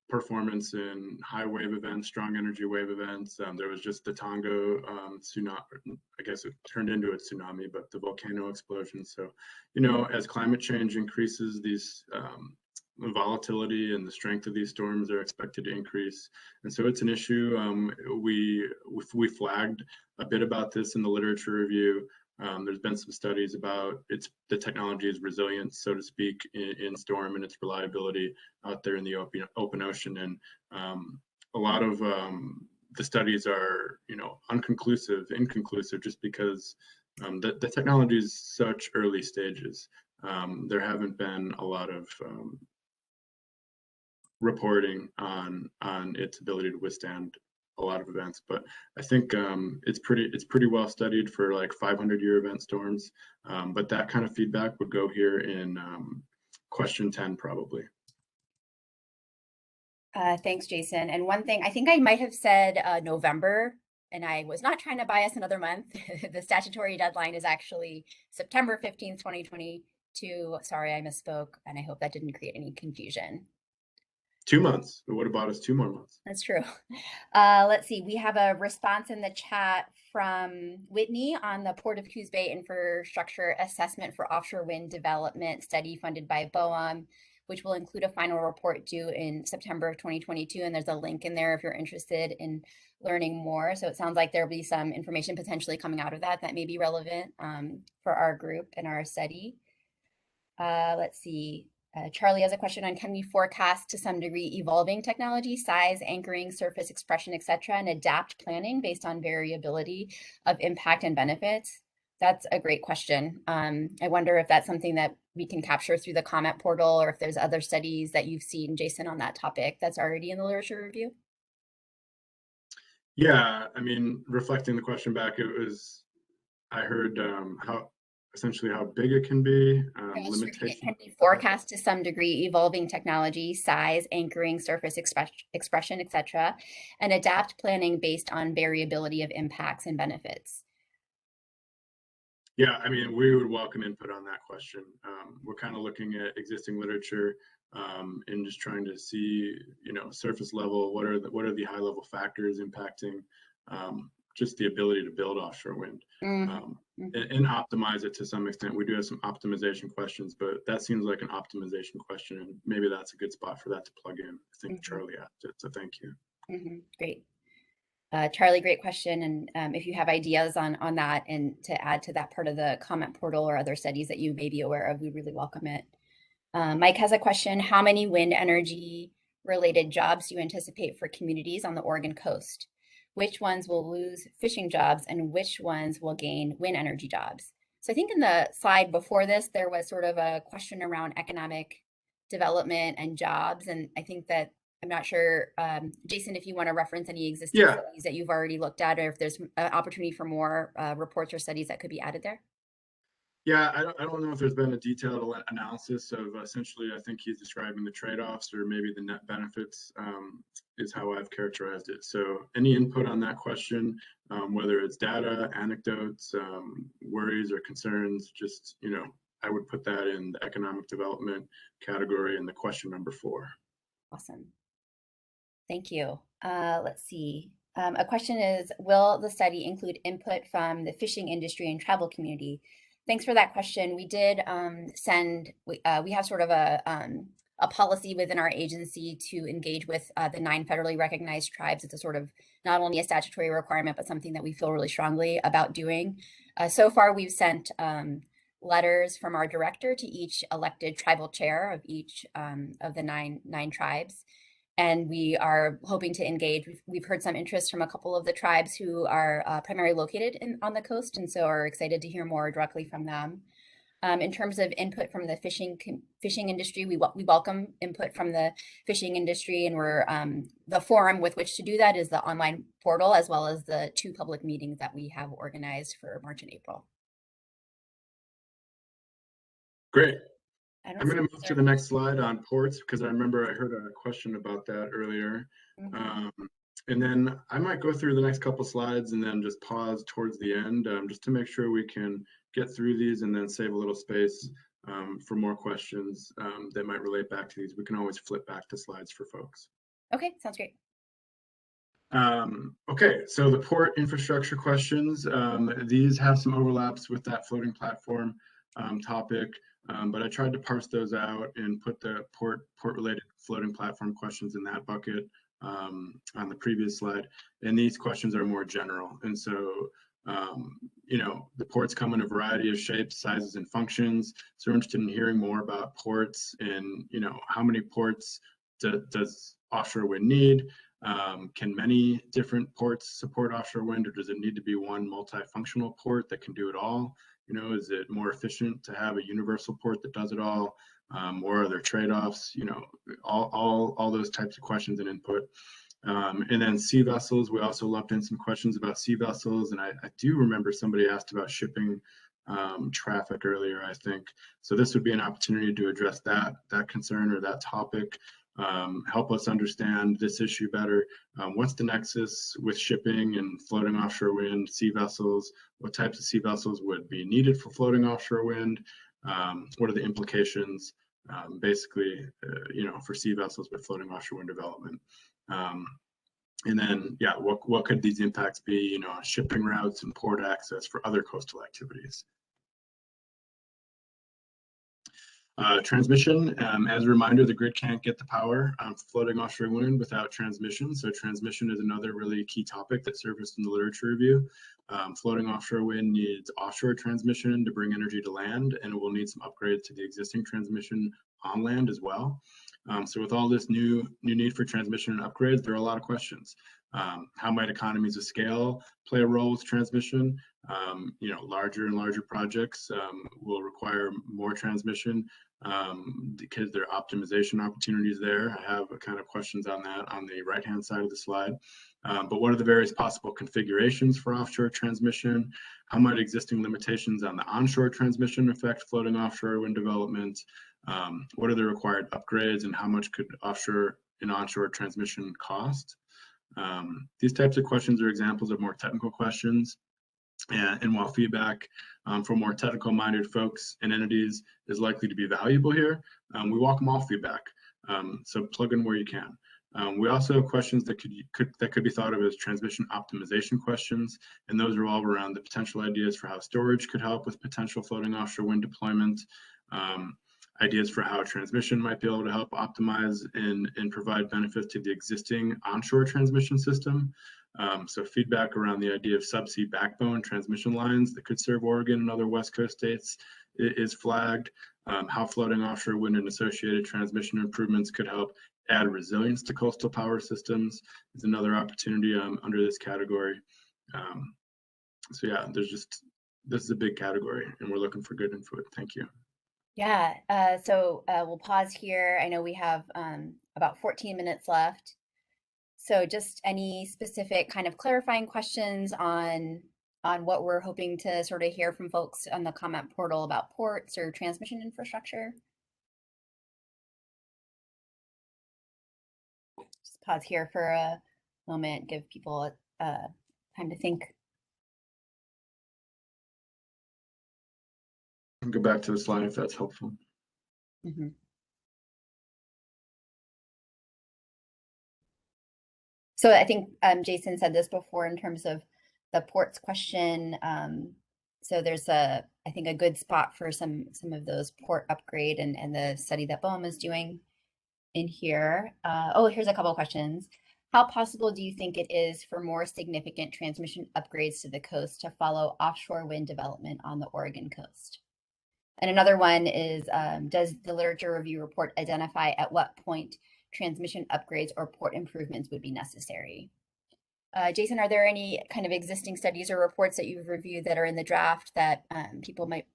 Speaker 3: performance in high wave events, strong energy wave events. There was just the Tonga tsunami. I guess it turned into a tsunami, but the volcano explosion. So, as climate change increases, these the volatility and the strength of these storms are expected to increase. And so it's an issue. We flagged a bit about this in the literature review. There's been some studies about the technology's resilience, so to speak, in storm and its reliability out there in the open ocean. And a lot of the studies are, inconclusive, just because the technology is such early stages. There haven't been a lot of reporting on its ability to withstand a lot of events, but I think it's pretty well studied for like 500-year event storms. But that kind of feedback would go here in question 10 probably.
Speaker 1: Thanks, Jason. And one thing, I think I might have said November, and I was not trying to bias another month. The statutory deadline is actually September 15th, 2022. Sorry, I misspoke, and I hope that didn't create any confusion.
Speaker 3: 2 months. But what about us 2 more months?
Speaker 1: That's true. Let's see. We have a response in the chat from Whitney on the Port of Coos Bay infrastructure assessment for offshore wind development study funded by BOEM, which will include a final report due in September of 2022. And there's a link in there if you're interested in learning more. So it sounds like there'll be some information potentially coming out of that may be relevant for our group and our study. Let's see. Charlie has a question on, can we forecast to some degree evolving technology, size, anchoring, surface expression, etc., and adapt planning based on variability of impact and benefits? That's a great question. I wonder if that's something that we can capture through the comment portal or if there's other studies that you've seen, Jason, on that topic that's already in the literature review.
Speaker 3: Yeah, I mean, reflecting the question back, I heard essentially how big it can be, limitations.
Speaker 1: Can be forecast to some degree evolving technology, size, anchoring, surface expression, etc., and adapt planning based on variability of impacts and benefits.
Speaker 3: Yeah, I mean, we would welcome input on that question. We're kind of looking at existing literature. and just trying to see, surface level, what are the high level factors impacting just the ability to build offshore wind. And optimize it to some extent. We do have some optimization questions, but that seems like an optimization question, and maybe that's a good spot for that to plug in. I think Charlie asked it, so thank you.
Speaker 1: Great. Charlie, great question. And if you have ideas on that and to add to that part of the comment portal or other studies that you may be aware of, we really welcome it. Mike has a question. How many wind energy related jobs do you anticipate for communities on the Oregon coast? Which ones will lose fishing jobs and which ones will gain wind energy jobs? So I think in the slide before this, there was sort of a question around economic development and jobs. And I think that I'm not sure, Jason, if you want to reference any existing studies that you've already looked at, or if there's an opportunity for more reports or studies that could be added there.
Speaker 3: Yeah, I don't know if there's been a detailed analysis of essentially, I think he's describing the trade-offs or maybe the net benefits is how I've characterized it. So any input on that question, whether it's data, anecdotes, worries or concerns, just, I would put that in the economic development category in the question number 4.
Speaker 1: Awesome. Thank you. Let's see. A question is, will the study include input from the fishing industry and travel community? Thanks for that question. We did we have sort of a policy within our agency to engage with the 9 federally recognized tribes. It's a sort of not only a statutory requirement, but something that we feel really strongly about doing. So far, we've sent letters from our director to each elected tribal chair of each of the nine tribes. And we are hoping to engage. We've heard some interest from a couple of the tribes who are primarily located on the coast, and so are excited to hear more directly from them. In terms of input from the fishing industry, we welcome input from the fishing industry, and we're the forum with which to do that is the online portal, as well as the 2 public meetings that we have organized for March and April.
Speaker 3: Great. I'm going to move to the next slide on ports because I remember I heard a question about that earlier. And then I might go through the next couple slides and then just pause towards the end just to make sure we can get through these and then save a little space for more questions that might relate back to these. We can always flip back to slides for folks.
Speaker 1: Okay, sounds great.
Speaker 3: Okay, so the port infrastructure questions, these have some overlaps with that floating platform topic. But I tried to parse those out and put the port-related floating platform questions in that bucket on the previous slide. And these questions are more general. And so, the ports come in a variety of shapes, sizes, and functions. So we're interested in hearing more about ports and, how many ports does offshore wind need? Can many different ports support offshore wind, or does it need to be one multifunctional port that can do it all? Is it more efficient to have a universal port that does it all? Or are there trade-offs? All those types of questions and input. And then sea vessels, we also lumped in some questions about sea vessels. And I do remember somebody asked about shipping traffic earlier, I think. So this would be an opportunity to address that concern or that topic. Help us understand this issue better. What's the nexus with shipping and floating offshore wind, sea vessels? What types of sea vessels would be needed for floating offshore wind? What are the implications, basically, for sea vessels with floating offshore wind development? And then, what could these impacts be, on shipping routes and port access for other coastal activities? Transmission, as a reminder, the grid can't get the power for floating offshore wind without transmission. So transmission is another really key topic that surfaced in the literature review. Floating offshore wind needs offshore transmission to bring energy to land, and it will need some upgrades to the existing transmission on land as well. So with all this new need for transmission and upgrades, there are a lot of questions. How might economies of scale play a role with transmission? Larger and larger projects will require more transmission because there are optimization opportunities there. I have kind of questions on that on the right-hand side of the slide. But what are the various possible configurations for offshore transmission? How might existing limitations on the onshore transmission affect floating offshore wind development? What are the required upgrades and how much could offshore and onshore transmission cost? These types of questions are examples of more technical questions. And while feedback from more technical minded folks and entities is likely to be valuable here, we welcome all feedback. So plug in where you can. We also have questions that could be thought of as transmission optimization questions, and those revolve around the potential ideas for how storage could help with potential floating offshore wind deployment, ideas for how transmission might be able to help optimize and provide benefits to the existing onshore transmission system. So feedback around the idea of subsea backbone transmission lines that could serve Oregon and other West Coast states is flagged. How floating offshore wind and associated transmission improvements could help add resilience to coastal power systems is another opportunity under this category. So yeah, this is a big category, and we're looking for good input. Thank you.
Speaker 1: Yeah, so we'll pause here. I know we have about 14 minutes left. So just any specific kind of clarifying questions on what we're hoping to sort of hear from folks on the comment portal about ports or transmission infrastructure? Just pause here for a moment, give people time to think.
Speaker 3: I'll go back to the slide if that's helpful.
Speaker 1: Mm-hmm. So I think Jason said this before in terms of the ports question. So there's I think a good spot for some of those port upgrade and the study that BOEM is doing in here. Oh, here's a couple of questions. How possible do you think it is for more significant transmission upgrades to the coast to follow offshore wind development on the Oregon coast? And another one is, does the literature review report identify at what point transmission upgrades or port improvements would be necessary? Jason, are there any kind of existing studies or reports that you've reviewed that are in the draft that people might,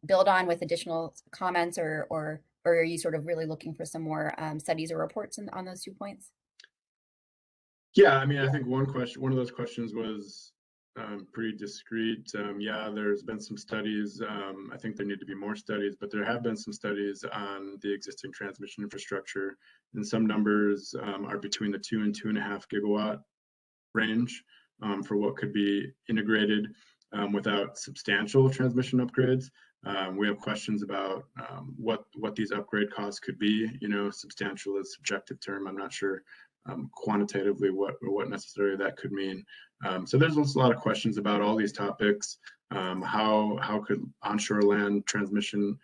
Speaker 1: build on with additional comments, or are you sort of really looking for some more studies or reports on those 2 points?
Speaker 3: Yeah, I mean, I think one of those questions was pretty discrete. Yeah, there's been some studies. I think there need to be more studies, but there have been some studies on the existing transmission infrastructure, and some numbers are between the 2 and 2.5 gigawatt range for what could be integrated without substantial transmission upgrades. We have questions about what these upgrade costs could be. Substantial is a subjective term. I'm not sure quantitatively what necessarily that could mean. So there's also a lot of questions about all these topics. How could onshore land transmission,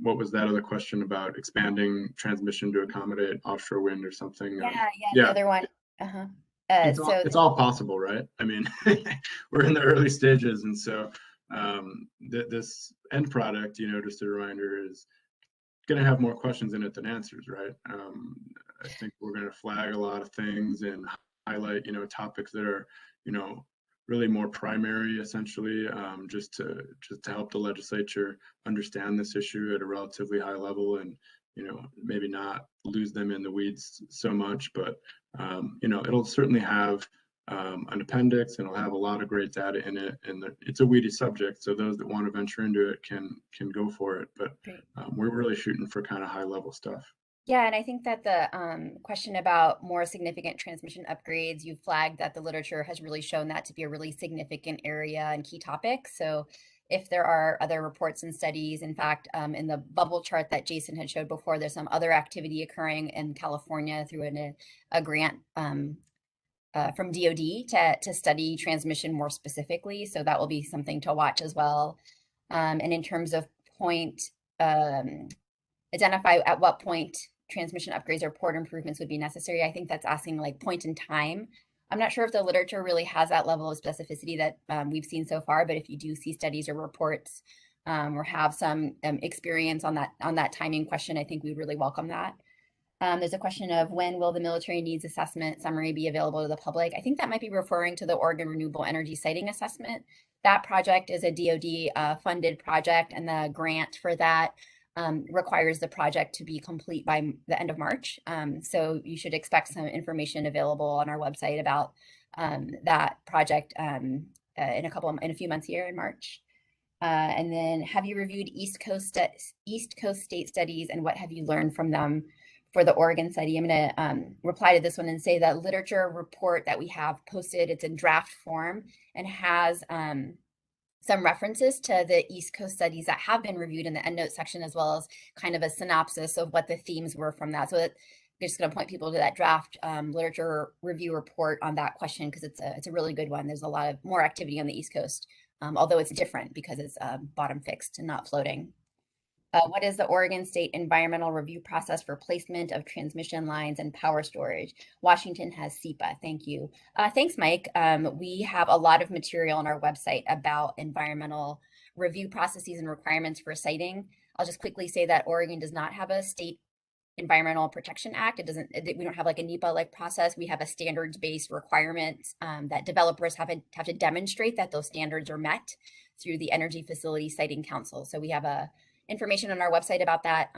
Speaker 3: what was that other question about expanding transmission to accommodate offshore wind or something?
Speaker 1: Yeah,
Speaker 3: Yeah.
Speaker 1: the other one. Uh-huh.
Speaker 3: It's all possible, right? I mean, we're in the early stages, and so this end product, just a reminder, is going to have more questions in it than answers, right? I think we're going to flag a lot of things and highlight, topics that are, really more primary, essentially, just to help the legislature understand this issue at a relatively high level, and maybe not lose them in the weeds so much. But it'll certainly have an appendix, and it'll have a lot of great data in it, and it's a weedy subject, so those that want to venture into it can go for it. But we're really shooting for kind of high level stuff.
Speaker 1: Yeah, and I think that the question about more significant transmission upgrades, you flagged that the literature has really shown that to be a really significant area and key topic. So if there are other reports and studies, in fact, in the bubble chart that Jason had showed before, there's some other activity occurring in California through a grant from DoD to study transmission more specifically. So that will be something to watch as well. And in terms of identify at what point transmission upgrades or port improvements would be necessary, I think that's asking like point in time. I'm not sure if the literature really has that level of specificity that we've seen so far, but if you do see studies or reports or have some experience on that timing question, I think we really welcome that. There's a question of when will the military needs assessment summary be available to the public? I think that might be referring to the Oregon Renewable Energy Siting Assessment. That project is a DoD funded project, and the grant for that requires the project to be complete by the end of March. So you should expect some information available on our website about that project in a few months here in March. And then, have you reviewed East Coast state studies, and what have you learned from them for the Oregon study? I'm going to reply to this one and say that literature report that we have posted, it's in draft form and has some references to the East Coast studies that have been reviewed in the endnote section, as well as kind of a synopsis of what the themes were from that. So I'm just going to point people to that draft literature review report on that question because it's a really good one. There's a lot of more activity on the East Coast, although it's different because it's bottom fixed and not floating. What is the Oregon State environmental review process for placement of transmission lines and power storage? Washington has SEPA. Thank you. Thanks, Mike. We have a lot of material on our website about environmental review processes and requirements for siting. I'll just quickly say that Oregon does not have a state Environmental Protection Act. We don't have like a NEPA-like process. We have a standards-based requirement that developers have to demonstrate that those standards are met through the Energy Facility Siting Council. So we have information on our website about that.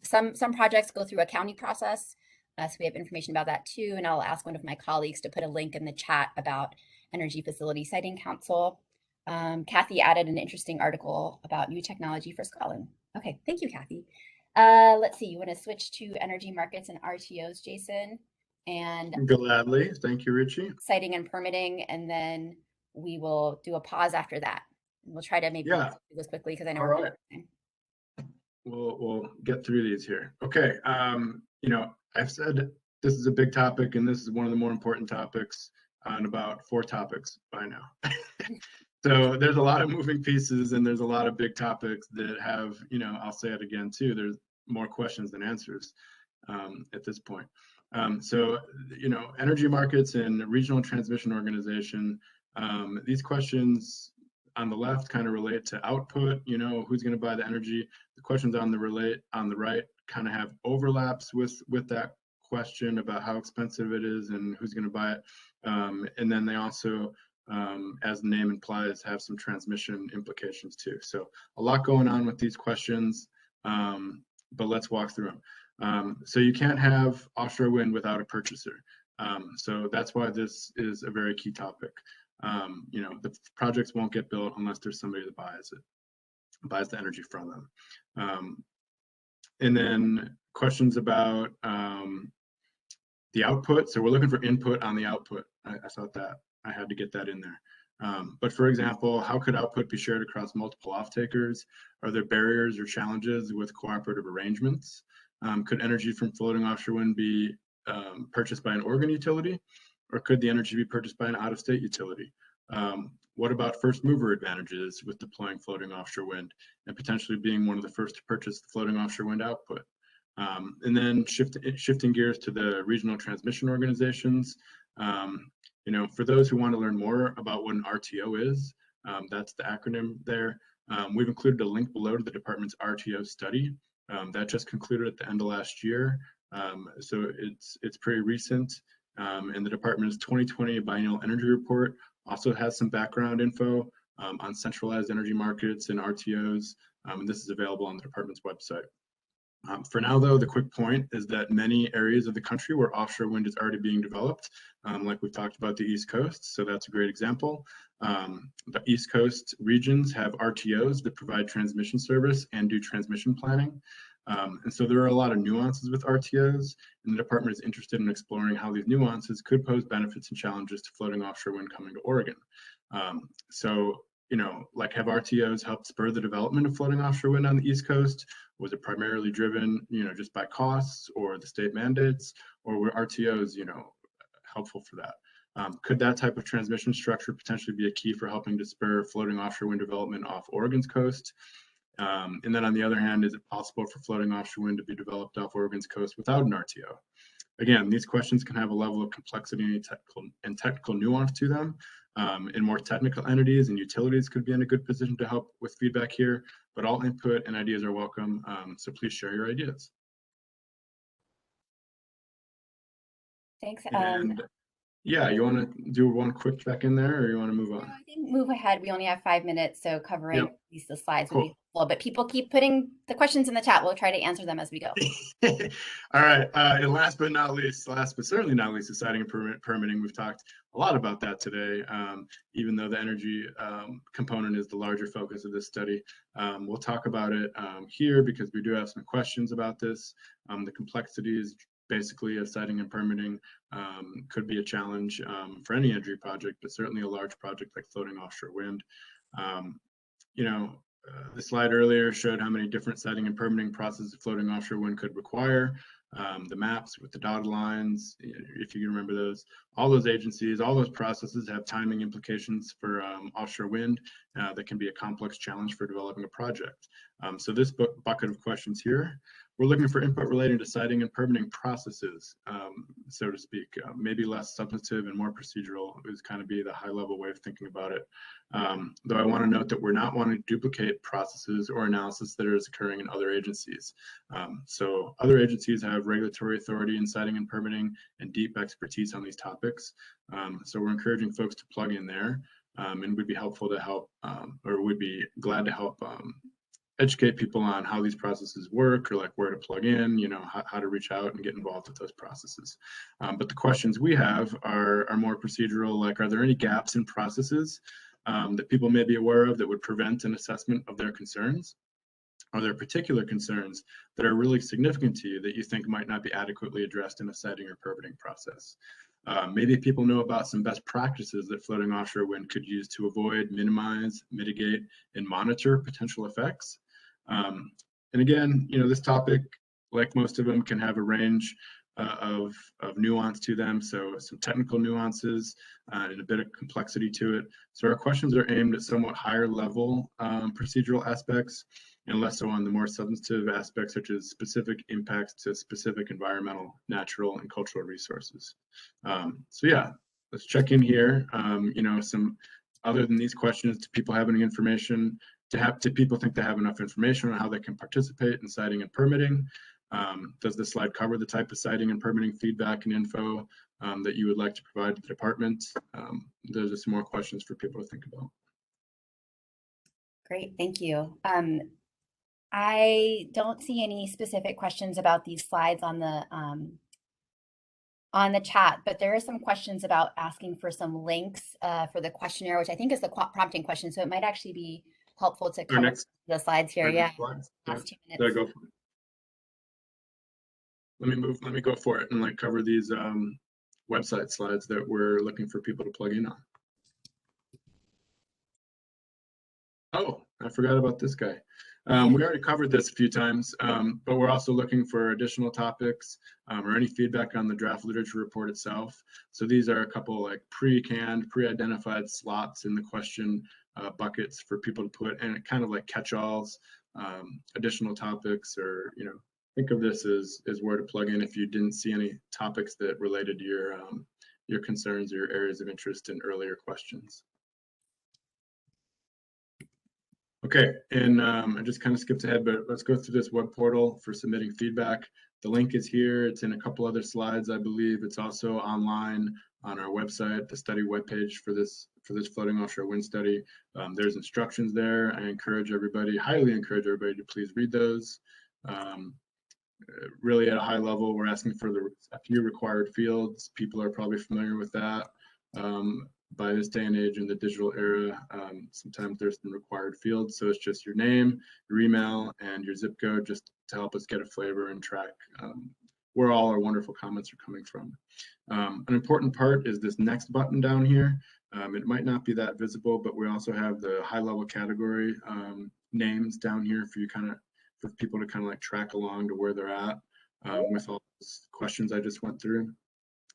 Speaker 1: Some projects go through a county process, so we have information about that too. And I'll ask one of my colleagues to put a link in the chat about Energy Facility Siting Council. Kathy added an interesting article about new technology for Scotland. Okay, thank you, Kathy. Let's see, you want to switch to energy markets and RTOs, Jason? And
Speaker 3: gladly. Thank you, Richie.
Speaker 1: Siting and permitting, and then we will do a pause after that. We'll try to maybe do this quickly because I know
Speaker 3: All
Speaker 1: we're
Speaker 3: right. We'll get through these here. Okay. You know, I've said this is a big topic, and this is one of the more important topics on about 4 topics by now. So there's a lot of moving pieces, and there's a lot of big topics that have, you know, I'll say it again too, there's more questions than answers at this point. So, you know, energy markets and regional transmission organization, these questions on the left kind of relate to output, you know, who's going to buy the energy. The questions on the right kind of have overlaps with that question about how expensive it is and who's going to buy it. And then they also, as the name implies, have some transmission implications too. So a lot going on with these questions, but let's walk through them. So you can't have offshore wind without a purchaser. So that's why this is a very key topic. You know, the projects won't get built unless there's somebody that buys the energy from them. And then questions about the output. So we're looking for input on the output. I thought that I had to get that in there. But for example, how could output be shared across multiple off-takers? Are there barriers or challenges with cooperative arrangements? Could energy from floating offshore wind be purchased by an Oregon utility? Or could the energy be purchased by an out-of-state utility? What about first mover advantages with deploying floating offshore wind and potentially being one of the first to purchase the floating offshore wind output? And then shifting gears to the regional transmission organizations. You know, for those who want to learn more about what an RTO is, that's the acronym there. We've included a link below to the department's RTO study that just concluded at the end of last year. So it's pretty recent. And the department's 2020 biennial energy report also has some background info on centralized energy markets and RTOs. And this is available on the department's website. For now, though, the quick point is that many areas of the country where offshore wind is already being developed, like we've talked about the East Coast, so that's a great example. The East Coast regions have RTOs that provide transmission service and do transmission planning. And so there are a lot of nuances with RTOs, and the department is interested in exploring how these nuances could pose benefits and challenges to floating offshore wind coming to Oregon. So, you know, like, have RTOs helped spur the development of floating offshore wind on the East Coast? Was it primarily driven, you know, just by costs or the state mandates, or were RTOs, you know, helpful for that? Could that type of transmission structure potentially be a key for helping to spur floating offshore wind development off Oregon's coast? And then on the other hand, is it possible for floating offshore wind to be developed off Oregon's coast without an RTO? Again, these questions can have a level of complexity and technical nuance to them. And more technical entities and utilities could be in a good position to help with feedback here, but all input and ideas are welcome. So please share your ideas.
Speaker 1: Thanks.
Speaker 3: And yeah, you want to do one quick check in there, or you want to move on?
Speaker 1: I think move ahead. We only have 5 minutes, so covering at least the slides would be
Speaker 3: Cool.
Speaker 1: helpful. But people keep putting the questions in the chat. We'll try to answer them as we go.
Speaker 3: All right. And last but certainly not least, siting and permitting. We've talked a lot about that today, even though the energy component is the larger focus of this study. We'll talk about it here because we do have some questions about this. The complexities basically of siting and permitting could be a challenge for any energy project, but certainly a large project like floating offshore wind. the slide earlier showed how many different siting and permitting processes floating offshore wind could require. The maps with the dotted lines, if you can remember those, all those agencies, all those processes have timing implications for offshore wind that can be a complex challenge for developing a project. So this bucket of questions here, we're looking for input relating to siting and permitting processes, so to speak, maybe less substantive and more procedural is kind of be the high level way of thinking about it. Though I want to note that we're not wanting to duplicate processes or analysis that is occurring in other agencies. So other agencies have regulatory authority in siting and permitting and deep expertise on these topics. So we're encouraging folks to plug in there, and would be helpful to help, or would be glad to help educate people on how these processes work, or like where to plug in, how to reach out and get involved with those processes. But the questions we have are more procedural, like, are there any gaps in processes that people may be aware of that would prevent an assessment of their concerns? Are there particular concerns that are really significant to you that you think might not be adequately addressed in a siting or permitting process? Maybe people know about some best practices that floating offshore wind could use to avoid, minimize, mitigate, and monitor potential effects. And again, this topic, like most of them, can have a range of nuance to them. So some technical nuances and a bit of complexity to it. So our questions are aimed at somewhat higher level procedural aspects and less so on the more substantive aspects, such as specific impacts to specific environmental, natural, and cultural resources. So yeah, let's check in here. Some other than these questions, do people have any information? Do people think they have enough information on how they can participate in siting and permitting? Does this slide cover the type of siting and permitting feedback and info that you would like to provide to the department? Those are some more questions for people to think about.
Speaker 1: Great, thank you. I don't see any specific questions about these slides on the chat, but there are some questions about asking for some links for the questionnaire, which I think is the prompting question. So it might actually be helpful to cover the slides here. Yeah.
Speaker 3: Slides.
Speaker 1: Last 2 minutes.
Speaker 3: Did I go for it? Let me go for it and cover these website slides that we're looking for people to plug in on. Oh, I forgot about this guy. We already covered this a few times, but we're also looking for additional topics or any feedback on the draft literature report itself. So these are a couple pre-canned, pre-identified slots in the question buckets for people to put, and kind of like catch-alls, additional topics, or think of this as where to plug in if you didn't see any topics that related to your concerns or your areas of interest in earlier questions. Okay, and I just kind of skipped ahead, but let's go through this web portal for submitting feedback. The link is here. It's in a couple other slides, I believe. It's also online on our website, the study webpage for this floating offshore wind study. There's instructions there. I highly encourage everybody to please read those. Really at a high level, we're asking for a few required fields. People are probably familiar with that. By this day and age in the digital era, sometimes there's some required fields. So it's just your name, your email, and your zip code, just to help us get a flavor and track where all our wonderful comments are coming from. An important part is this next button down here. It might not be that visible, but we also have the high level category names down here for people to kind of track along to where they're at with all those questions I just went through.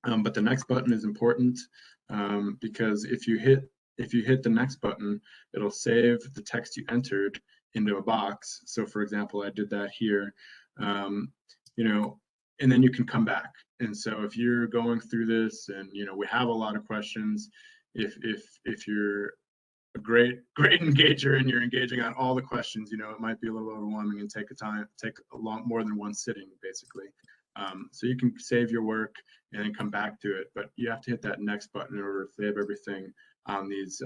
Speaker 3: But the next button is important because if you hit the next button, it'll save the text you entered into a box. So for example, I did that here, and then you can come back. And so if you're going through this and, we have a lot of questions, if you're a great engager and you're engaging on all the questions, it might be a little overwhelming and take a lot more than one sitting, basically. So you can save your work and then come back to it, but you have to hit that next button in order to save everything on these,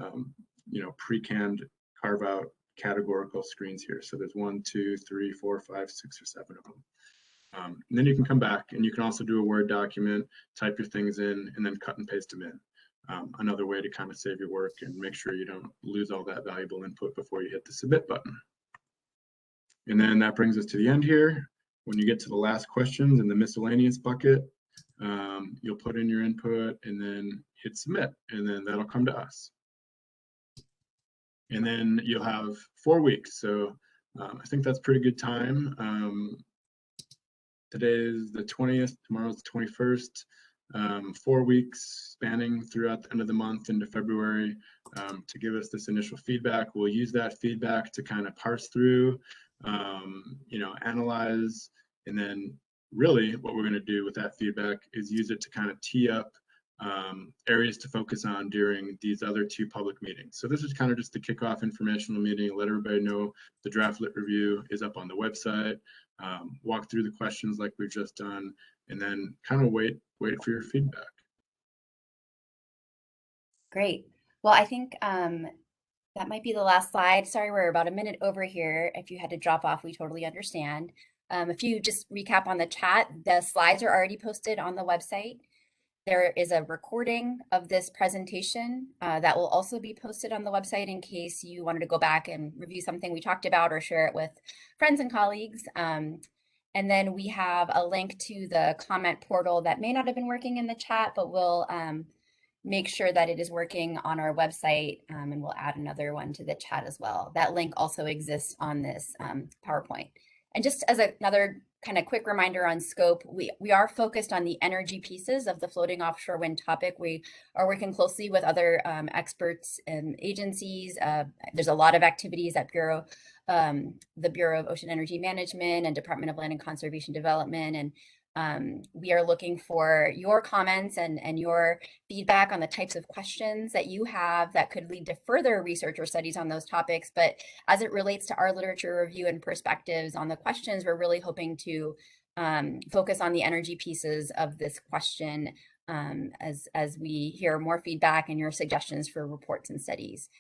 Speaker 3: pre-canned carve out categorical screens here. So there's 1, 2, 3, 4, 5, 6, or 7 of them. And then you can come back, and you can also do a Word document, type your things in, and then cut and paste them in. Another way to kind of save your work and make sure you don't lose all that valuable input before you hit the submit button. And then that brings us to the end here. When you get to the last questions in the miscellaneous bucket, you'll put in your input and then hit submit, and then that'll come to us. and then you'll have 4 weeks. So I think that's pretty good time. Today is the 20th, tomorrow's the 21st. 4 weeks spanning throughout the end of the month into February to give us this initial feedback. We'll use that feedback to kind of parse through, analyze, and then really what we're going to do with that feedback is use it to kind of tee up areas to focus on during these other 2 public meetings. So this is kind of just the kickoff informational meeting, let everybody know the draft lit review is up on the website, walk through the questions like we've just done, and then kind of wait for your feedback.
Speaker 1: Great. Well, I think that might be the last slide. Sorry, we're about a minute over here. If you had to drop off, we totally understand. If you just recap on the chat, the slides are already posted on the website. There is a recording of this presentation that will also be posted on the website in case you wanted to go back and review something we talked about or share it with friends and colleagues. And then we have a link to the comment portal that may not have been working in the chat, but we'll make sure that it is working on our website, and we'll add another one to the chat as well. That link also exists on this PowerPoint. And just as another kind of quick reminder on scope, we are focused on the energy pieces of the floating offshore wind topic. We are working closely with other experts and agencies. There's a lot of activities at the Bureau of Ocean Energy Management and Department of Land and Conservation Development, and we are looking for your comments and your feedback on the types of questions that you have that could lead to further research or studies on those topics. But as it relates to our literature review and perspectives on the questions, we're really hoping to focus on the energy pieces of this question as we hear more feedback and your suggestions for reports and studies.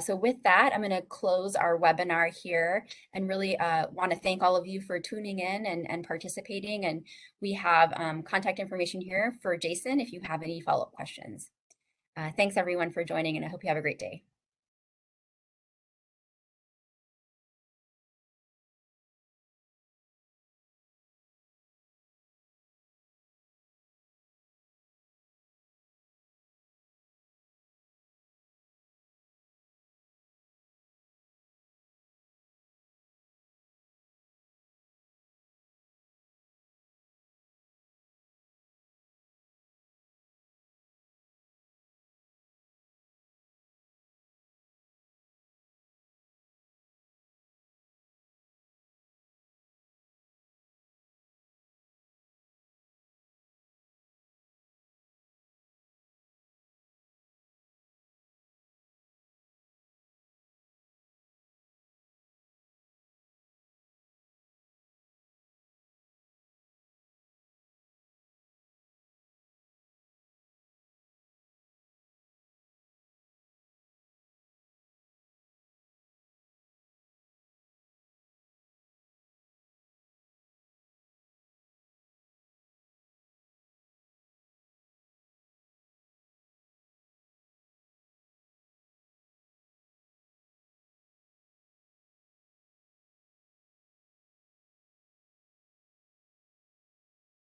Speaker 1: So with that, I'm going to close our webinar here and really want to thank all of you for tuning in and participating. And we have contact information here for Jason if you have any follow-up questions. Thanks everyone for joining, and I hope you have a great day.